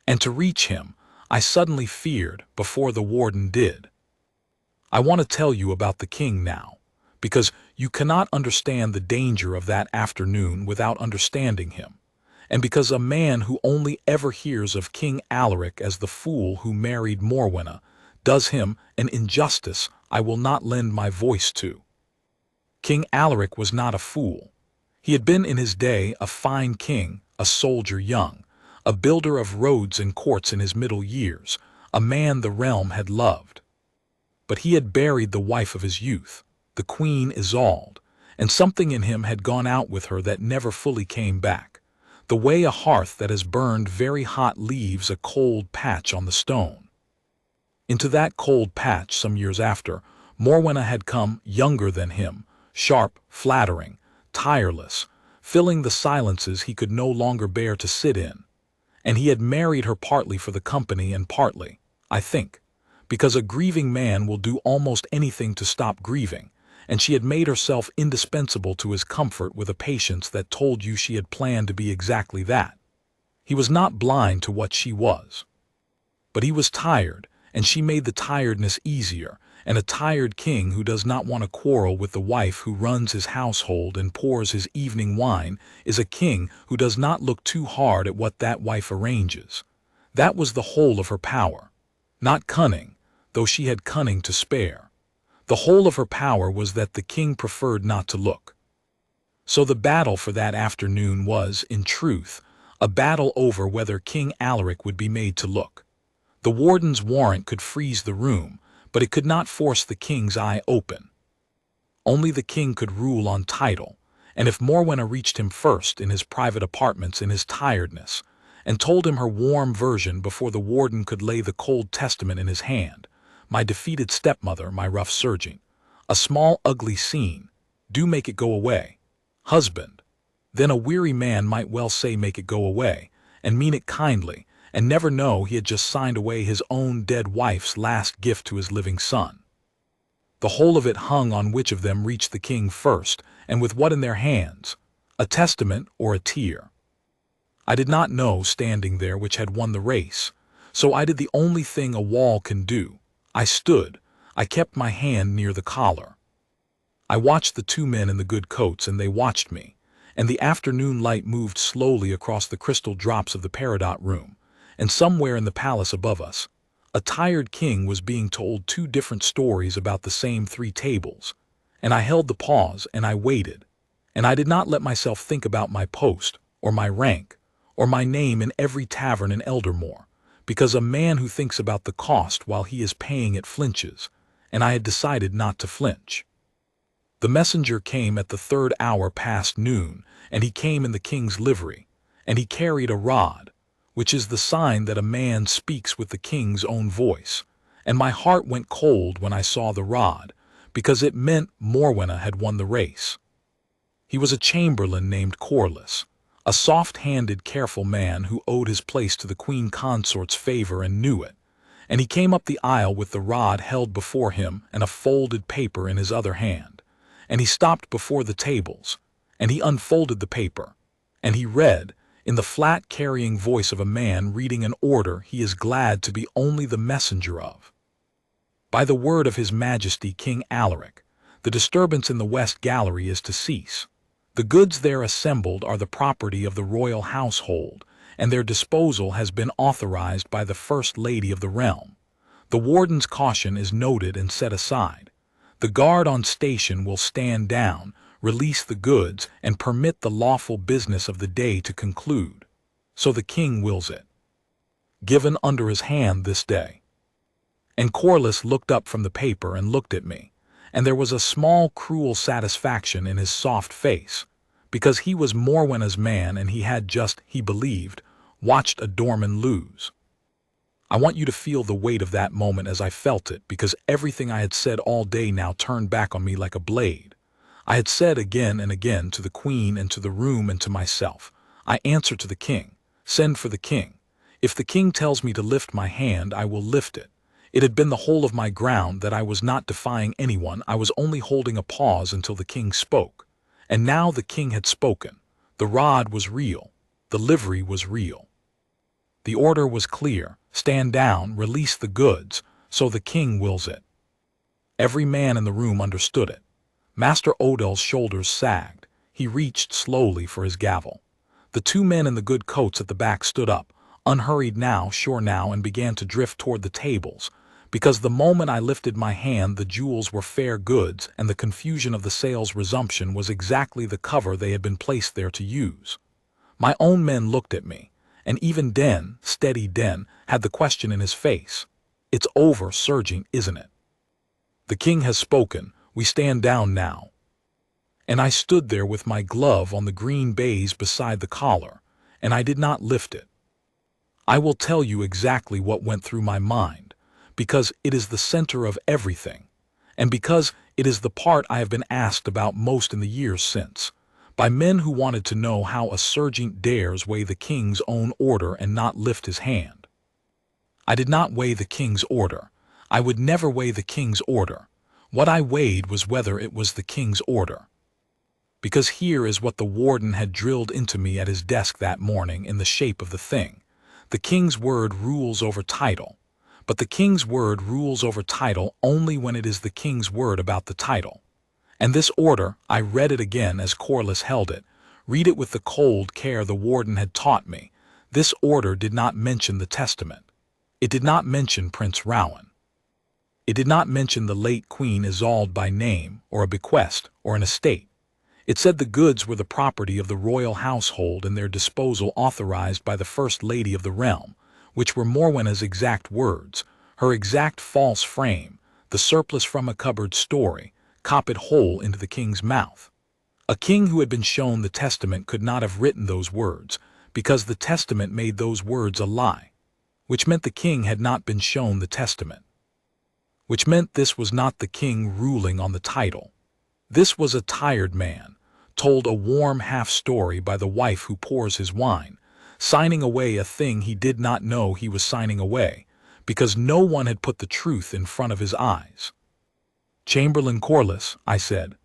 And to reach him, I suddenly feared, before the warden did. I want to tell you about the king now, because you cannot understand the danger of that afternoon without understanding him, and because a man who only ever hears of King Alaric as the fool who married Morwenna does him an injustice I will not lend my voice to. King Alaric was not a fool. He had been in his day a fine king, a soldier young, a builder of roads and courts in his middle years, a man the realm had loved. But he had buried the wife of his youth, the Queen Isolde, and something in him had gone out with her that never fully came back, the way a hearth that has burned very hot leaves a cold patch on the stone. Into that cold patch, some years after, Morwenna had come, younger than him, sharp, flattering, tireless, filling the silences he could no longer bear to sit in. And he had married her partly for the company and partly, I think, because a grieving man will do almost anything to stop grieving, and she had made herself indispensable to his comfort with a patience that told you she had planned to be exactly that. He was not blind to what she was. But he was tired, and she made the tiredness easier, and a tired king who does not want to quarrel with the wife who runs his household and pours his evening wine is a king who does not look too hard at what that wife arranges. That was the whole of her power. Not cunning, though she had cunning to spare. The whole of her power was that the king preferred not to look. So the battle for that afternoon was, in truth, a battle over whether King Alaric would be made to look. The warden's warrant could freeze the room, but it could not force the king's eye open. Only the king could rule on title, and if Morwenna reached him first in his private apartments in his tiredness, and told him her warm version before the warden could lay the cold testament in his hand, my defeated stepmother, my rough surging, a small ugly scene, do make it go away, husband, then a weary man might well say make it go away, and mean it kindly, and never know he had just signed away his own dead wife's last gift to his living son. The whole of it hung on which of them reached the king first, and with what in their hands, a testament or a tear. I did not know, standing there, which had won the race, so I did the only thing a wall can do. I stood, I kept my hand near the collar. I watched the two men in the good coats, and they watched me, and the afternoon light moved slowly across the crystal drops of the peridot room, and somewhere in the palace above us, a tired king was being told two different stories about the same three tables, and I held the pause and I waited, and I did not let myself think about my post, or my rank, or my name in every tavern in Eldermoor, because a man who thinks about the cost while he is paying it flinches, and I had decided not to flinch. The messenger came at the 3rd hour past noon, and he came in the king's livery, and he carried a rod, which is the sign that a man speaks with the king's own voice, and my heart went cold when I saw the rod, because it meant Morwenna had won the race. He was a chamberlain named Corlys, a soft-handed, careful man who owed his place to the Queen Consort's favor and knew it, and he came up the aisle with the rod held before him and a folded paper in his other hand, and he stopped before the tables, and he unfolded the paper, and he read, in the flat carrying voice of a man reading an order he is glad to be only the messenger of. By the word of His Majesty King Alaric, the disturbance in the West Gallery is to cease. The goods there assembled are the property of the royal household, and their disposal has been authorized by the First Lady of the realm. The warden's caution is noted and set aside. The guard on station will stand down, release the goods, and permit the lawful business of the day to conclude. So the king wills it. Given under his hand this day. And Corlys looked up from the paper and looked at me, and there was a small cruel satisfaction in his soft face, because he was Morwenna's man and he had just, he believed, watched a doorman lose. I want you to feel the weight of that moment as I felt it, because everything I had said all day now turned back on me like a blade. I had said again and again to the queen and to the room and to myself, I answer to the king, send for the king. If the king tells me to lift my hand, I will lift it. It had been the whole of my ground that I was not defying anyone, I was only holding a pause until the king spoke. And now the king had spoken. The rod was real. The livery was real. The order was clear. Stand down, release the goods, so the king wills it. Every man in the room understood it. Master Odell's shoulders sagged. He reached slowly for his gavel. The 2 men in the good coats at the back stood up, unhurried now, sure now, and began to drift toward the tables, because the moment I lifted my hand the jewels were fair goods, and the confusion of the sale's resumption was exactly the cover they had been placed there to use. My own men looked at me, and even Den, steady Den, had the question in his face. It's over, surging, isn't it? The king has spoken, we stand down now. And I stood there with my glove on the green baize beside the collar, and I did not lift it. I will tell you exactly what went through my mind, because it is the center of everything, and because it is the part I have been asked about most in the years since, by men who wanted to know how a sergeant dares weigh the king's own order and not lift his hand. I did not weigh the king's order. I would never weigh the king's order. What I weighed was whether it was the king's order. Because here is what the warden had drilled into me at his desk that morning in the shape of the thing. The king's word rules over title, but the king's word rules over title only when it is the king's word about the title. And this order, I read it again as Corlys held it, read it with the cold care the warden had taught me. This order did not mention the testament. It did not mention Prince Rowan. It did not mention the late Queen Isolde by name, or a bequest, or an estate. It said the goods were the property of the royal household and their disposal authorized by the First Lady of the realm, which were Morwenna's exact words, her exact false frame, the surplus from a cupboard story, copped whole into the king's mouth. A king who had been shown the testament could not have written those words, because the testament made those words a lie, which meant the king had not been shown the testament, which meant this was not the king ruling on the title. This was a tired man, told a warm half-story by the wife who pours his wine, signing away a thing he did not know he was signing away, because no one had put the truth in front of his eyes. Chamberlain Corlys, I said,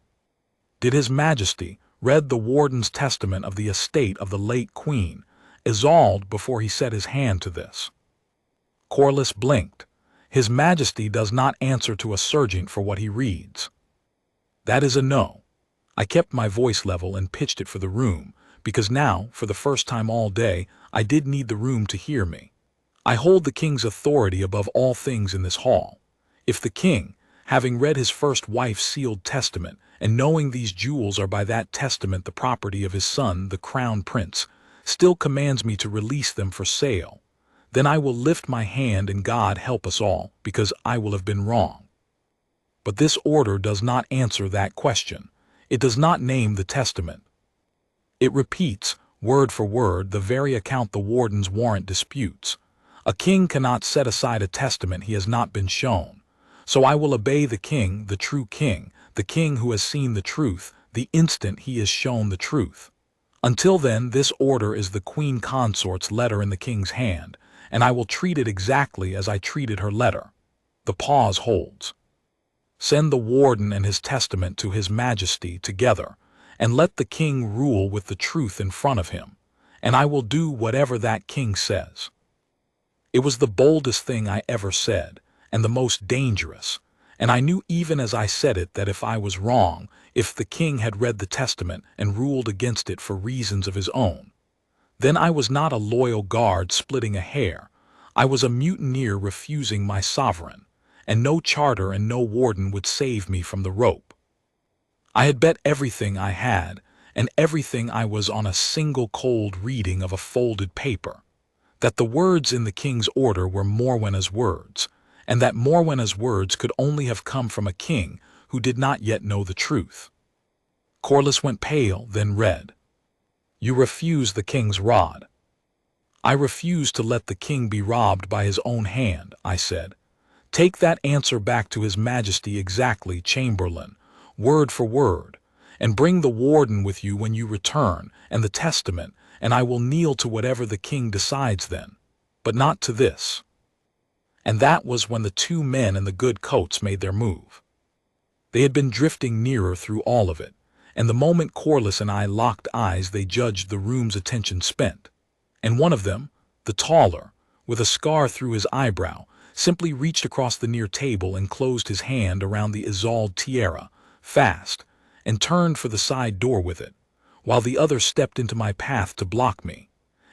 did His Majesty read the warden's testament of the estate of the late Queen Isolde before he set his hand to this? Corlys blinked. His Majesty does not answer to a sergeant for what he reads. That is a no. I kept my voice level and pitched it for the room, because now, for the first time all day, I did need the room to hear me. I hold the king's authority above all things in this hall. If the king, having read his first wife's sealed testament, and knowing these jewels are by that testament the property of his son, the crown prince, still commands me to release them for sale, then I will lift my hand and God help us all, because I will have been wrong. But this order does not answer that question. It does not name the testament. It repeats, word for word, the very account the warden's warrant disputes. A king cannot set aside a testament he has not been shown. So I will obey the king, the true king, the king who has seen the truth, the instant he is shown the truth. Until then, this order is the Queen Consort's letter in the king's hand, and I will treat it exactly as I treated her letter. The pause holds. Send the warden and his testament to his majesty together, and let the king rule with the truth in front of him, and I will do whatever that king says. It was the boldest thing I ever said, and the most dangerous, and I knew even as I said it that if I was wrong, if the king had read the testament and ruled against it for reasons of his own, then I was not a loyal guard splitting a hair. I was a mutineer refusing my sovereign, and no charter and no warden would save me from the rope. I had bet everything I had, and everything I was on a single cold reading of a folded paper, that the words in the king's order were Morwenna's words, and that Morwenna's words could only have come from a king who did not yet know the truth. Corlys went pale, then red. You refuse the king's rod. I refuse to let the king be robbed by his own hand, I said. Take that answer back to his majesty exactly, Chamberlain, word for word, and bring the warden with you when you return, and the testament, and I will kneel to whatever the king decides then, but not to this. And that was when the two men in the good coats made their move. They had been drifting nearer through all of it, and the moment Corlys and I locked eyes they judged the room's attention spent. And one of them, the taller, with a scar through his eyebrow, simply reached across the near table and closed his hand around the Isolde tiara, fast, and turned for the side door with it, while the other stepped into my path to block me.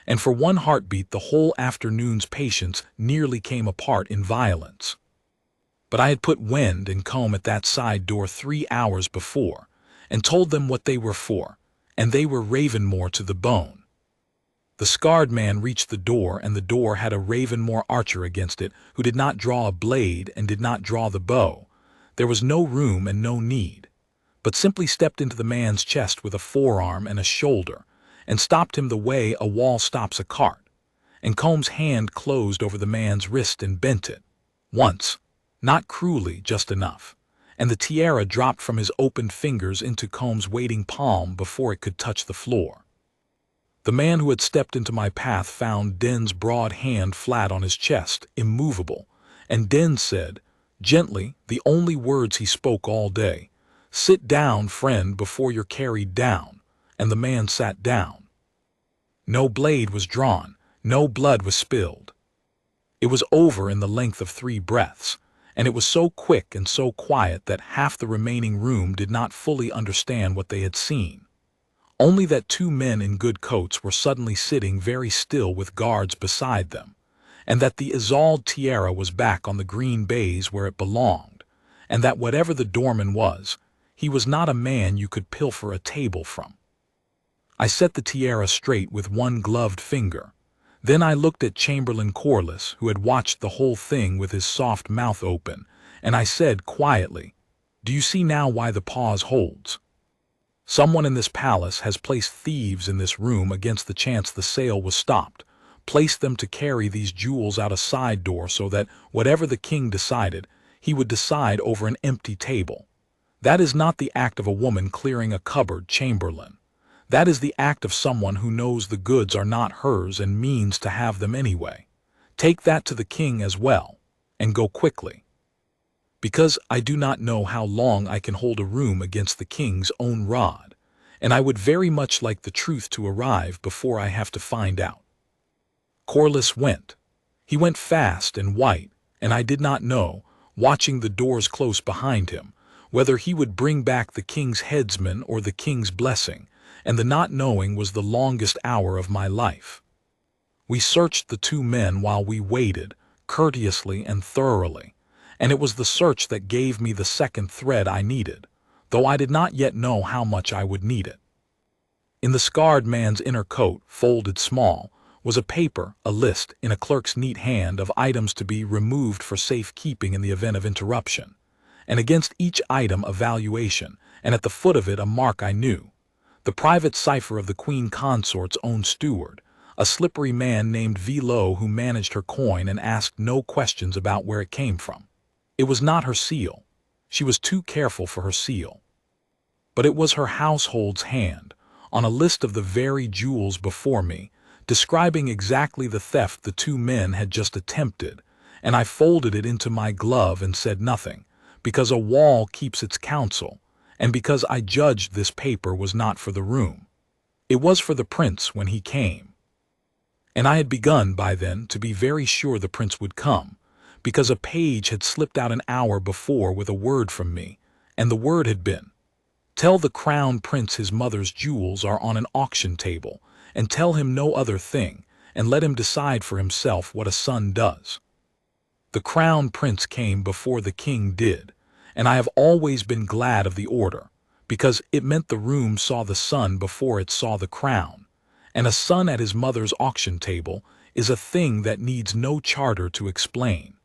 And for one heartbeat the whole afternoon's patience nearly came apart in violence. But I had put Wend and Combe at that side door 3 hours before, and told them what they were for, and they were Ravenmoor to the bone. The scarred man reached the door, and the door had a Ravenmoor archer against it who did not draw a blade and did not draw the bow. There was no room and no need, but simply stepped into the man's chest with a forearm and a shoulder, and stopped him the way a wall stops a cart, and Comb's hand closed over the man's wrist and bent it. Once, not cruelly, just enough, and the tiara dropped from his opened fingers into Comb's waiting palm before it could touch the floor. The man who had stepped into my path found Den's broad hand flat on his chest, immovable, and Den said, gently, the only words he spoke all day, "Sit down, friend, before you're carried down," and the man sat down. No blade was drawn, no blood was spilled. It was over in the length of 3 breaths, and it was so quick and so quiet that half the remaining room did not fully understand what they had seen. Only that 2 men in good coats were suddenly sitting very still with guards beside them, and that the Isolde tiara was back on the green baize where it belonged, and that whatever the doorman was, he was not a man you could pilfer a table from. I set the tiara straight with one gloved finger. Then I looked at Chamberlain Corlys, who had watched the whole thing with his soft mouth open, and I said quietly, "Do you see now why the pause holds? Someone in this palace has placed thieves in this room against the chance the sale was stopped, placed them to carry these jewels out a side door so that, whatever the king decided, he would decide over an empty table. That is not the act of a woman clearing a cupboard, Chamberlain. That is the act of someone who knows the goods are not hers and means to have them anyway. Take that to the king as well, and go quickly. Because I do not know how long I can hold a room against the king's own rod, and I would very much like the truth to arrive before I have to find out." Corlys went. He went fast and white, and I did not know, watching the doors close behind him, whether he would bring back the king's headsman or the king's blessing, and the not knowing was the longest hour of my life. We searched the 2 men while we waited, courteously and thoroughly, and it was the search that gave me the second thread I needed, though I did not yet know how much I would need it. In the scarred man's inner coat, folded small, was a paper, a list, in a clerk's neat hand of items to be removed for safekeeping in the event of interruption, and against each item a valuation, and at the foot of it a mark I knew. The private cipher of the Queen Consort's own steward, a slippery man named Velo who managed her coin and asked no questions about where it came from. It was not her seal. She was too careful for her seal. But it was her household's hand, on a list of the very jewels before me, describing exactly the theft the two men had just attempted, and I folded it into my glove and said nothing, because a wall keeps its counsel, and because I judged this paper was not for the room. It was for the prince when he came. And I had begun by then to be very sure the prince would come, because a page had slipped out an hour before with a word from me, and the word had been, "Tell the crown prince his mother's jewels are on an auction table, and tell him no other thing, and let him decide for himself what a son does." The crown prince came before the king did, and I have always been glad of the order, because it meant the room saw the son before it saw the crown, and a son at his mother's auction table is a thing that needs no charter to explain.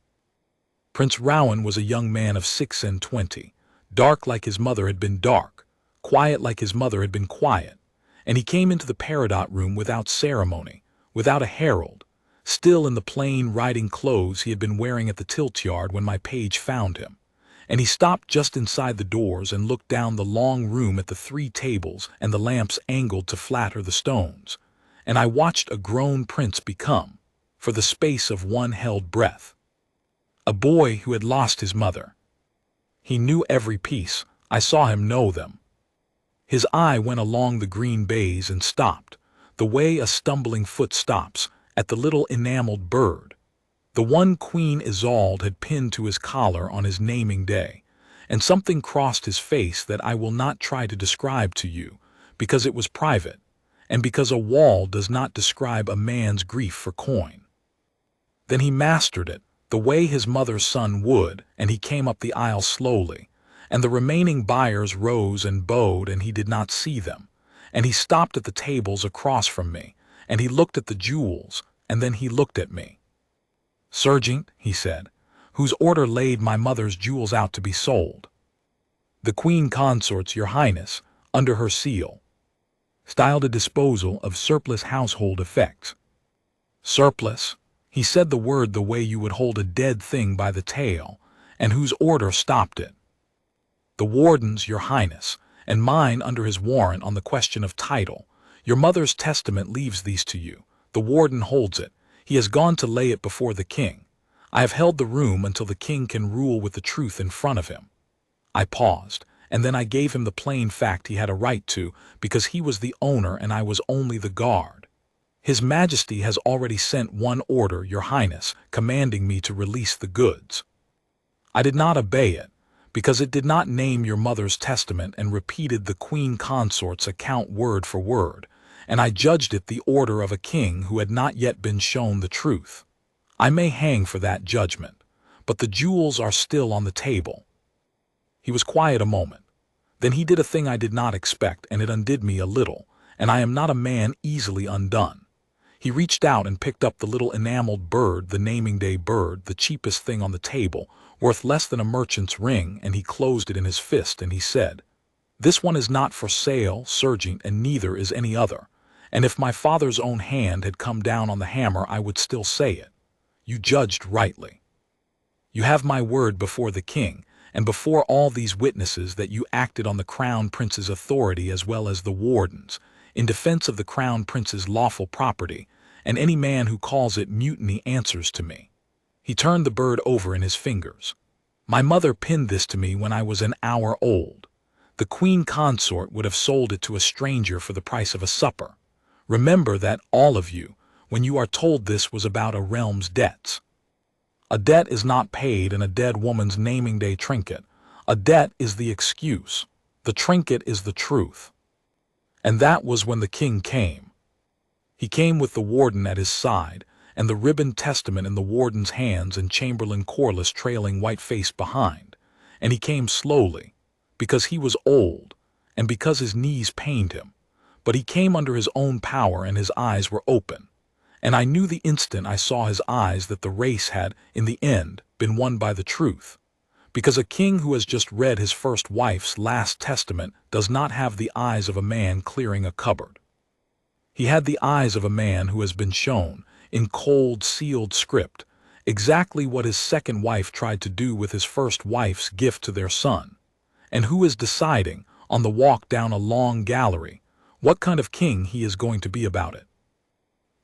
Prince Rowan was a young man of 26, dark like his mother had been dark, quiet like his mother had been quiet, and he came into the Peridot room without ceremony, without a herald, still in the plain riding clothes he had been wearing at the tilt-yard when my page found him, and he stopped just inside the doors and looked down the long room at the 3 tables and the lamps angled to flatter the stones, and I watched a grown prince become, for the space of one held breath, a boy who had lost his mother. He knew every piece. I saw him know them. His eye went along the green baize and stopped, the way a stumbling foot stops, at the little enameled bird, the one Queen Isolde had pinned to his collar on his naming day, and something crossed his face that I will not try to describe to you, because it was private, and because a wall does not describe a man's grief for coin. Then he mastered it, the way his mother's son would, and he came up the aisle slowly, and the remaining buyers rose and bowed and he did not see them, and he stopped at the tables across from me, and he looked at the jewels, and then he looked at me. "Sergeant," he said, "whose order laid my mother's jewels out to be sold?" "The Queen Consort's, your highness, under her seal. Styled a disposal of surplus household effects." "Surplus?" He said the word the way you would hold a dead thing by the tail, and whose order stopped it? "The warden's, your highness, and mine under his warrant on the question of title. Your mother's testament leaves these to you. The warden holds it. He has gone to lay it before the king. I have held the room until the king can rule with the truth in front of him." I paused, and then I gave him the plain fact he had a right to, because he was the owner and I was only the guard. "His Majesty has already sent one order, your highness, commanding me to release the goods." I did not obey it, because it did not name your mother's testament and repeated the Queen Consort's account word for word, and I judged it the order of a king who had not yet been shown the truth. I may hang for that judgment, but the jewels are still on the table. He was quiet a moment. Then he did a thing I did not expect, and it undid me a little, and I am not a man easily undone. He reached out and picked up the little enameled bird, the naming day bird, the cheapest thing on the table, worth less than a merchant's ring, and he closed it in his fist, and he said, "This one is not for sale, sergeant, and neither is any other, and if my father's own hand had come down on the hammer I would still say it. You judged rightly. You have my word before the king, and before all these witnesses that you acted on the crown prince's authority as well as the warden's, in defense of the crown prince's lawful property, and any man who calls it mutiny answers to me." He turned the bird over in his fingers. "My mother pinned this to me when I was an hour old. The Queen Consort would have sold it to a stranger for the price of a supper. Remember that, all of you, when you are told this was about a realm's debts. A debt is not paid in a dead woman's naming day trinket. A debt is the excuse. The trinket is the truth." And that was when the king came. He came with the warden at his side, and the ribboned testament in the warden's hands and Chamberlain Corliss trailing white-faced behind, and he came slowly, because he was old, and because his knees pained him, but he came under his own power and his eyes were open, And I knew the instant I saw his eyes that the race had, in the end, been won by the truth. Because a king who has just read his first wife's last testament does not have the eyes of a man clearing a cupboard. He had the eyes of a man who has been shown, in cold, sealed script, exactly what his second wife tried to do with his first wife's gift to their son, and who is deciding, on the walk down a long gallery, what kind of king he is going to be about it.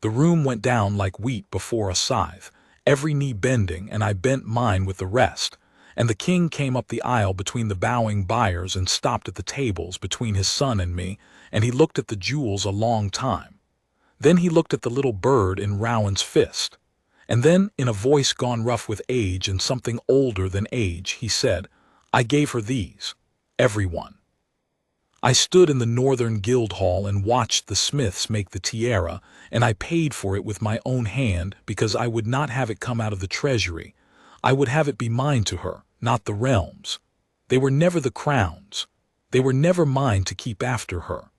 The room went down like wheat before a scythe, every knee bending, and I bent mine with the rest, and the king came up the aisle between the bowing buyers and stopped at the tables between his son and me, and he looked at the jewels a long time. Then he looked at the little bird in Rowan's fist, and then, in a voice gone rough with age and something older than age, he said, "I gave her these, every one." I stood in the Northern Guild Hall and watched the smiths make the tiara, and I paid for it with my own hand because I would not have it come out of the treasury. I would have it be mine to her, not the realms. They were never the crown's. They were never mine to keep after her.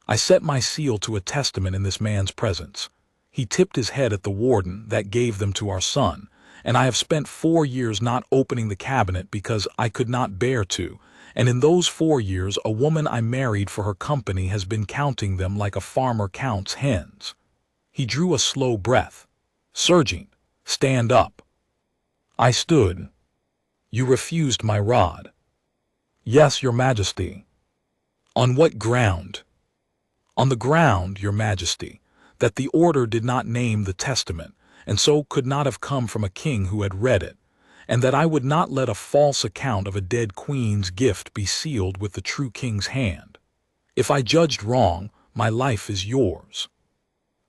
I set my seal to a testament in this man's presence. He tipped his head at the warden that gave them to our son, and I have spent 4 years not opening the cabinet because I could not bear to, and in those 4 years a woman I married for her company has been counting them like a farmer counts hens. He drew a slow breath. "Sergeant, stand up." I stood. "You refused my rod." "Yes, your majesty." "On what ground?" "On the ground, your majesty, that the order did not name the testament, and so could not have come from a king who had read it, and that I would not let a false account of a dead queen's gift be sealed with the true king's hand. If I judged wrong, my life is yours.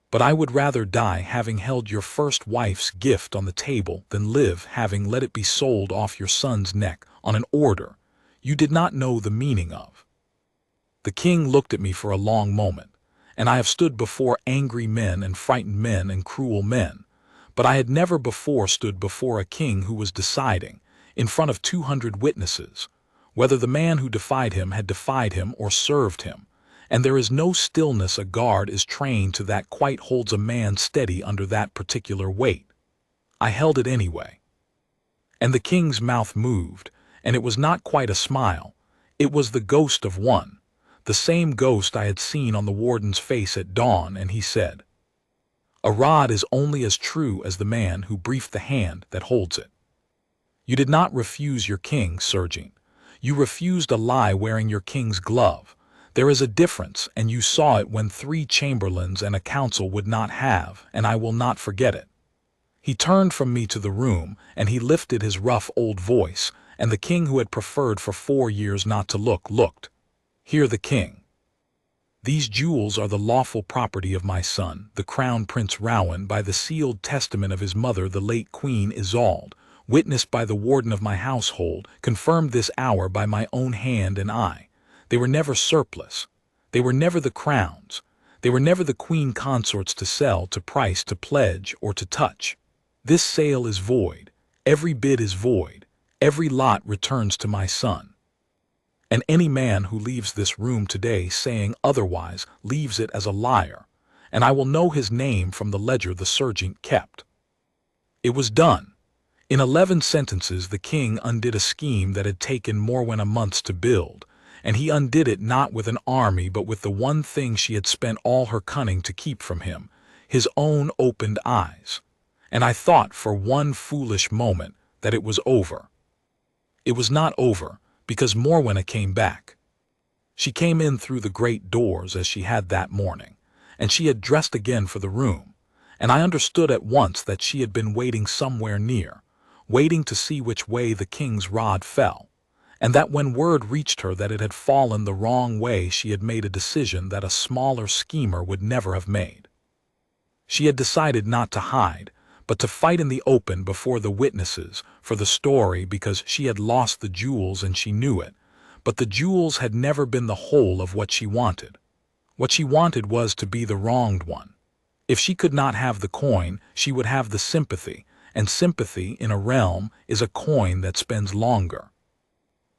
But I would rather die having held your first wife's gift on the table than live having let it be sold off your son's neck on an order you did not know the meaning of." The king looked at me for a long moment, and I have stood before angry men and frightened men and cruel men, but I had never before stood before a king who was deciding, in front of 200 witnesses, whether the man who defied him had defied him or served him, and there is no stillness a guard is trained to that quite holds a man steady under that particular weight. I held it anyway. And the king's mouth moved, and it was not quite a smile. It was the ghost of one, the same ghost I had seen on the warden's face at dawn, and he said, "A rod is only as true as the man who briefed the hand that holds it. You did not refuse your king, Sergeant. You refused a lie wearing your king's glove. There is a difference, and you saw it when 3 chamberlains and a council would not have, and I will not forget it." He turned from me to the room, and he lifted his rough old voice, and the king who had preferred for 4 years not to look, looked. "Hear the king. These jewels are the lawful property of my son, the Crown Prince Rowan, by the sealed testament of his mother, the late Queen Isolde, witnessed by the warden of my household, confirmed this hour by my own hand and eye. They were never surplus. They were never the crown's. They were never the queen consort's to sell, to price, to pledge, or to touch. This sale is void. Every bid is void. Every lot returns to my son. And any man who leaves this room today saying otherwise leaves it as a liar, and I will know his name from the ledger the sergeant kept." It was done. In 11 sentences the king undid a scheme that had taken Morwen a month to build, and he undid it not with an army but with the one thing she had spent all her cunning to keep from him, his own opened eyes. And I thought for one foolish moment that it was over. It was not over, because Morwenna came back. She came in through the great doors as she had that morning, and she had dressed again for the room, and I understood at once that she had been waiting somewhere near, waiting to see which way the king's rod fell, and that when word reached her that it had fallen the wrong way she had made a decision that a smaller schemer would never have made. She had decided not to hide, but to fight in the open before the witnesses for the story, because she had lost the jewels and she knew it, but the jewels had never been the whole of what she wanted. What she wanted was to be the wronged one. If she could not have the coin, she would have the sympathy, and sympathy in a realm is a coin that spends longer.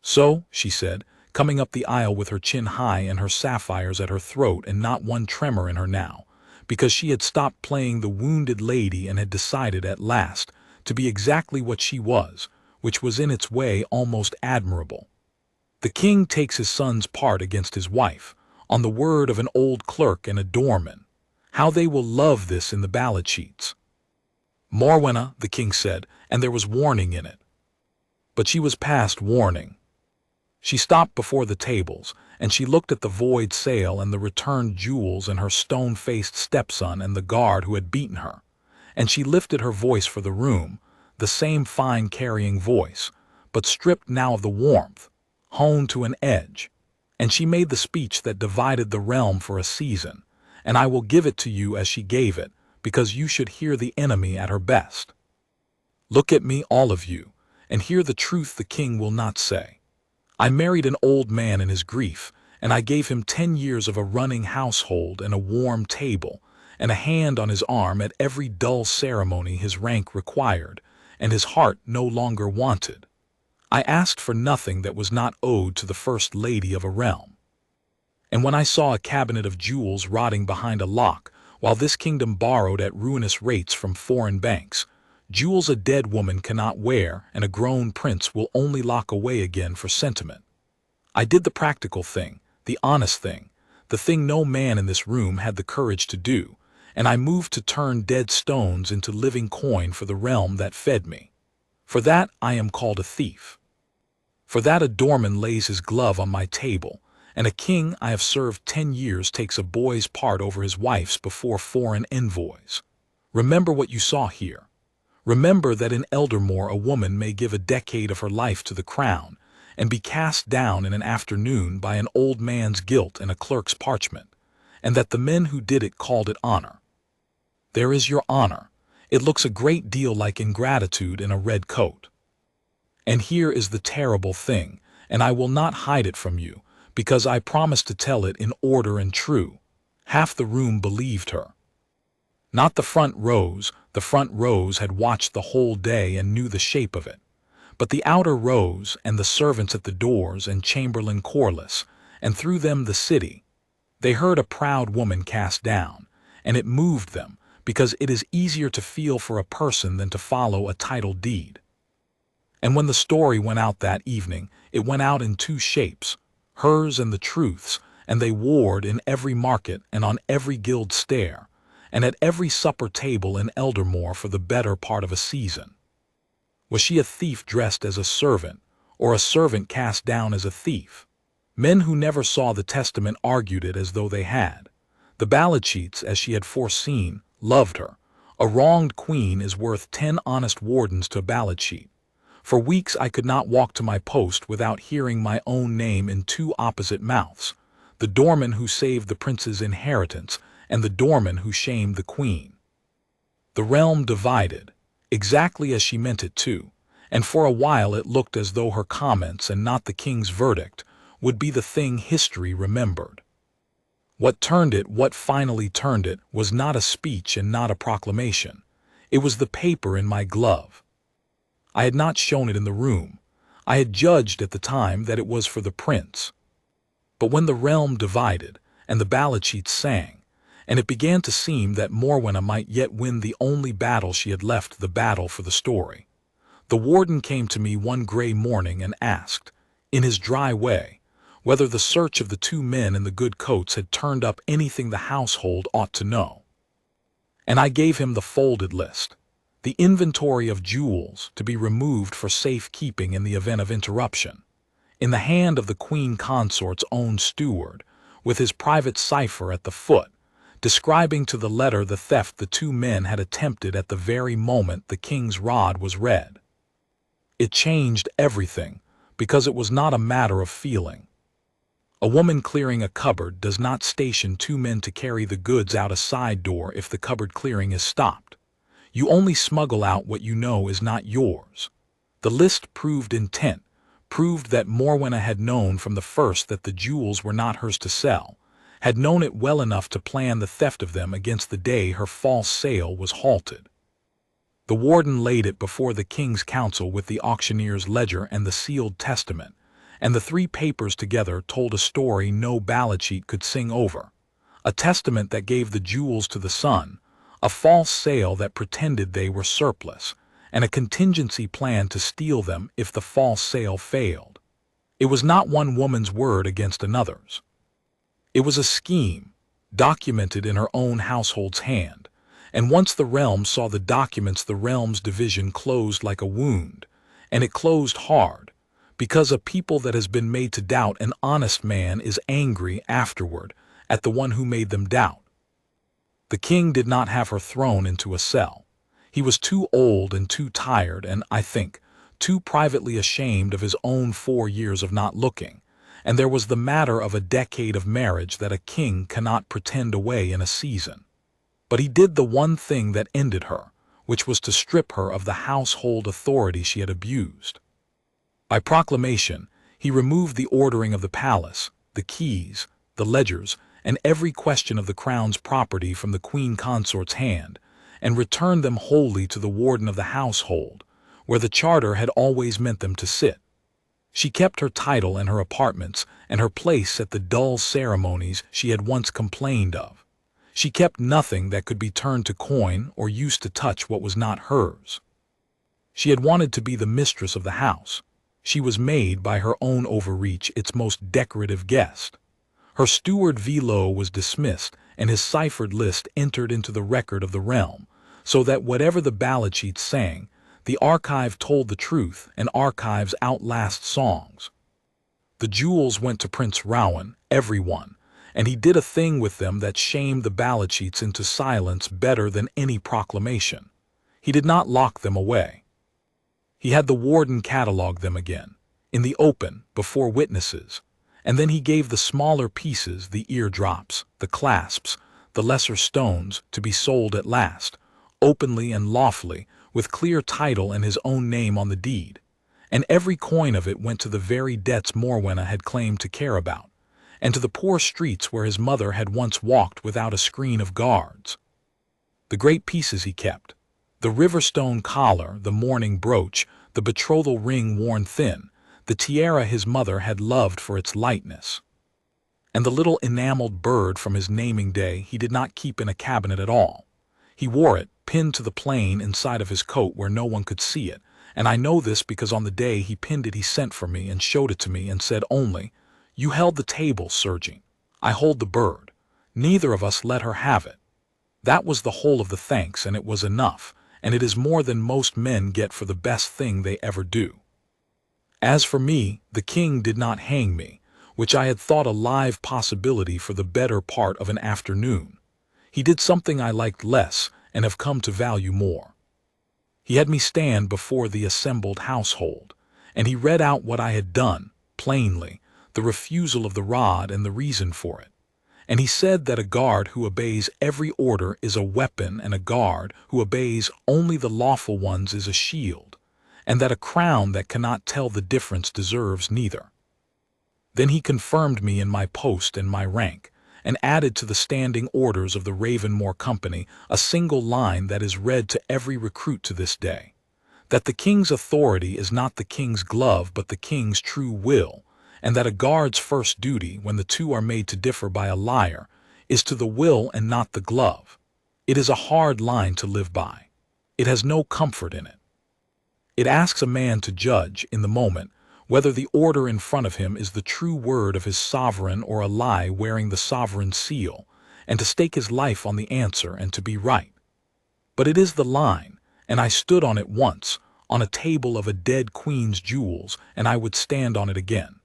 "So," she said, coming up the aisle with her chin high and her sapphires at her throat and not one tremor in her now, because she had stopped playing the wounded lady and had decided at last to be exactly what she was, which was in its way almost admirable. The king takes his son's part against his wife, on the word of an old clerk and a doorman. How they will love this in the ballad sheets. Morwenna, the king said, and there was warning in it. But she was past warning. She stopped before the tables, and she looked at the void sail and the returned jewels and her stone-faced stepson and the guard who had beaten her, and she lifted her voice for the room, the same fine carrying voice, but stripped now of the warmth, honed to an edge, and she made the speech that divided the realm for a season, and I will give it to you as she gave it, because you should hear the enemy at her best. Look at me, all of you, and hear the truth the king will not say. I married an old man in his grief, and I gave him 10 years of a running household and a warm table, and a hand on his arm at every dull ceremony his rank required, and his heart no longer wanted. I asked for nothing that was not owed to the first lady of a realm. And when I saw a cabinet of jewels rotting behind a lock, while this kingdom borrowed at ruinous rates from foreign banks, jewels a dead woman cannot wear and a grown prince will only lock away again for sentiment, I did the practical thing, the honest thing, the thing no man in this room had the courage to do, and I moved to turn dead stones into living coin for the realm that fed me. For that I am called a thief. For that a doorman lays his glove on my table, and a king I have served 10 years takes a boy's part over his wife's before foreign envoys. Remember what you saw here. Remember that in Eldermoor a woman may give a decade of her life to the crown, and be cast down in an afternoon by an old man's guilt and a clerk's parchment, and that the men who did it called it honor. There is your honor. It looks a great deal like ingratitude in a red coat. And here is the terrible thing, and I will not hide it from you, because I promised to tell it in order and true. Half the room believed her. Not the front rows had watched the whole day and knew the shape of it, but the outer rows and the servants at the doors and Chamberlain Corliss, and through them the city. They heard a proud woman cast down, and it moved them, because it is easier to feel for a person than to follow a title deed. And when the story went out that evening, it went out in 2 shapes, hers and the truth's, and they warred in every market and on every guild stair, and at every supper table in Eldermoor for the better part of a season. Was she a thief dressed as a servant, or a servant cast down as a thief? Men who never saw the testament argued it as though they had. The ballad sheets, as she had foreseen, loved her. A wronged queen is worth 10 honest wardens to a ballad sheet. For weeks I could not walk to my post without hearing my own name in 2 opposite mouths, the doorman who saved the prince's inheritance and the doorman who shamed the queen. The realm divided, exactly as she meant it to, and for a while it looked as though her comments and not the king's verdict would be the thing history remembered. What finally turned it, was not a speech and not a proclamation. It was the paper in my glove. I had not shown it in the room. I had judged at the time that it was for the prince. But when the realm divided, and the ballad sheets sang, and it began to seem that Morwenna might yet win the only battle she had left, the battle for the story, the warden came to me one gray morning and asked, in his dry way, whether the search of the 2 men in the good coats had turned up anything the household ought to know. And I gave him the folded list, the inventory of jewels to be removed for safe keeping in the event of interruption, in the hand of the Queen Consort's own steward, with his private cipher at the foot, describing to the letter the theft the 2 men had attempted at the very moment the king's rod was read. It changed everything, because it was not a matter of feeling. A woman clearing a cupboard does not station 2 men to carry the goods out a side door if the cupboard clearing is stopped. You only smuggle out what you know is not yours. The list proved intent, proved that Morwenna had known from the first that the jewels were not hers to sell, had known it well enough to plan the theft of them against the day her false sale was halted. The warden laid it before the king's council with the auctioneer's ledger and the sealed testament, and the 3 papers together told a story no ballad sheet could sing over, a testament that gave the jewels to the sun, a false sale that pretended they were surplus, and a contingency plan to steal them if the false sale failed. It was not one woman's word against another's. It was a scheme, documented in her own household's hand, and once the realm saw the documents, the realm's division closed like a wound, and it closed hard, because a people that has been made to doubt an honest man is angry afterward at the one who made them doubt. The king did not have her thrown into a cell. He was too old and too tired and, I think, too privately ashamed of his own 4 years of not looking, and there was the matter of a decade of marriage that a king cannot pretend away in a season. But he did the one thing that ended her, which was to strip her of the household authority she had abused. By proclamation, he removed the ordering of the palace, the keys, the ledgers, and every question of the crown's property from the queen consort's hand, and returned them wholly to the warden of the household, where the charter had always meant them to sit. She kept her title and her apartments, and her place at the dull ceremonies she had once complained of. She kept nothing that could be turned to coin or used to touch what was not hers. She had wanted to be the mistress of the house. She was made by her own overreach its most decorative guest. Her steward Velo was dismissed, and his ciphered list entered into the record of the realm, so that whatever the ballad sheets sang, the archive told the truth, and archives outlast songs. The jewels went to Prince Rowan, every one, and he did a thing with them that shamed the ballad sheets into silence better than any proclamation. He did not lock them away. He had the warden catalogue them again, in the open, before witnesses, and then he gave the smaller pieces, the eardrops, the clasps, the lesser stones, to be sold at last, openly and lawfully, with clear title and his own name on the deed, and every coin of it went to the very debts Morwenna had claimed to care about, and to the poor streets where his mother had once walked without a screen of guards. The great pieces he kept, the riverstone collar, the mourning brooch, the betrothal ring worn thin, the tiara his mother had loved for its lightness, and the little enameled bird from his naming day he did not keep in a cabinet at all. He wore it, pinned to the plain inside of his coat where no one could see it, and I know this because on the day he pinned it he sent for me and showed it to me and said only, "You held the table, Sergeant. I hold the bird. Neither of us let her have it." That was the whole of the thanks, and it was enough, and it is more than most men get for the best thing they ever do. As for me, the king did not hang me, which I had thought a live possibility for the better part of an afternoon. He did something I liked less and have come to value more. He had me stand before the assembled household, and he read out what I had done, plainly, the refusal of the rod and the reason for it. And he said that a guard who obeys every order is a weapon, and a guard who obeys only the lawful ones is a shield, and that a crown that cannot tell the difference deserves neither. Then he confirmed me in my post and my rank, and added to the standing orders of the Ravenmoor Company a single line that is read to every recruit to this day, that the king's authority is not the king's glove but the king's true will, and that a guard's first duty, when the two are made to differ by a liar, is to the will and not the glove. It is a hard line to live by. It has no comfort in it. It asks a man to judge, in the moment, whether the order in front of him is the true word of his sovereign or a lie wearing the sovereign's seal, and to stake his life on the answer and to be right. But it is the line, and I stood on it once, on a table of a dead queen's jewels, and I would stand on it again.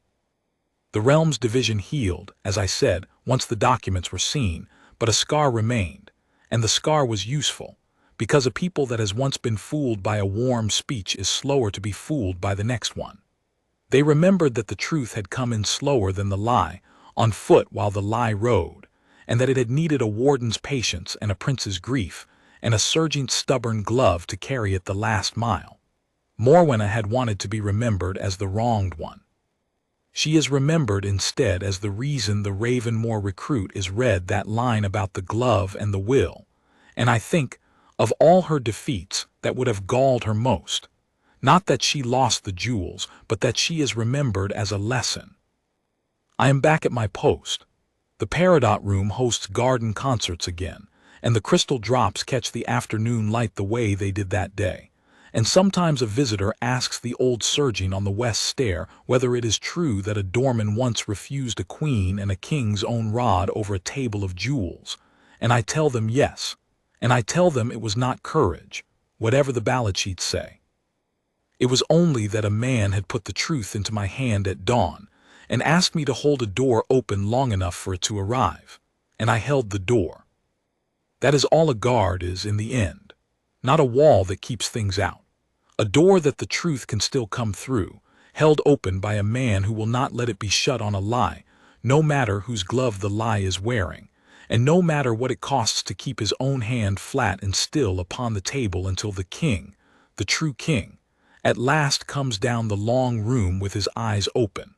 The realm's division healed, as I said, once the documents were seen, but a scar remained, and the scar was useful, because a people that has once been fooled by a warm speech is slower to be fooled by the next one. They remembered that the truth had come in slower than the lie, on foot while the lie rode, and that it had needed a warden's patience and a prince's grief, and a sergeant's stubborn glove to carry it the last mile. Morwenna had wanted to be remembered as the wronged one. She is remembered instead as the reason the Ravenmoor recruit is read that line about the glove and the will, and I think, of all her defeats, that would have galled her most. Not that she lost the jewels, but that she is remembered as a lesson. I am back at my post. The Peridot room hosts garden concerts again, and the crystal drops catch the afternoon light the way they did that day. And sometimes a visitor asks the old surgeon on the west stair whether it is true that a doorman once refused a queen and a king's own rod over a table of jewels. And I tell them yes. And I tell them it was not courage, whatever the ballad sheets say. It was only that a man had put the truth into my hand at dawn and asked me to hold a door open long enough for it to arrive. And I held the door. That is all a guard is in the end. Not a wall that keeps things out. A door that the truth can still come through, held open by a man who will not let it be shut on a lie, no matter whose glove the lie is wearing, and no matter what it costs to keep his own hand flat and still upon the table until the king, the true king, at last comes down the long room with his eyes open.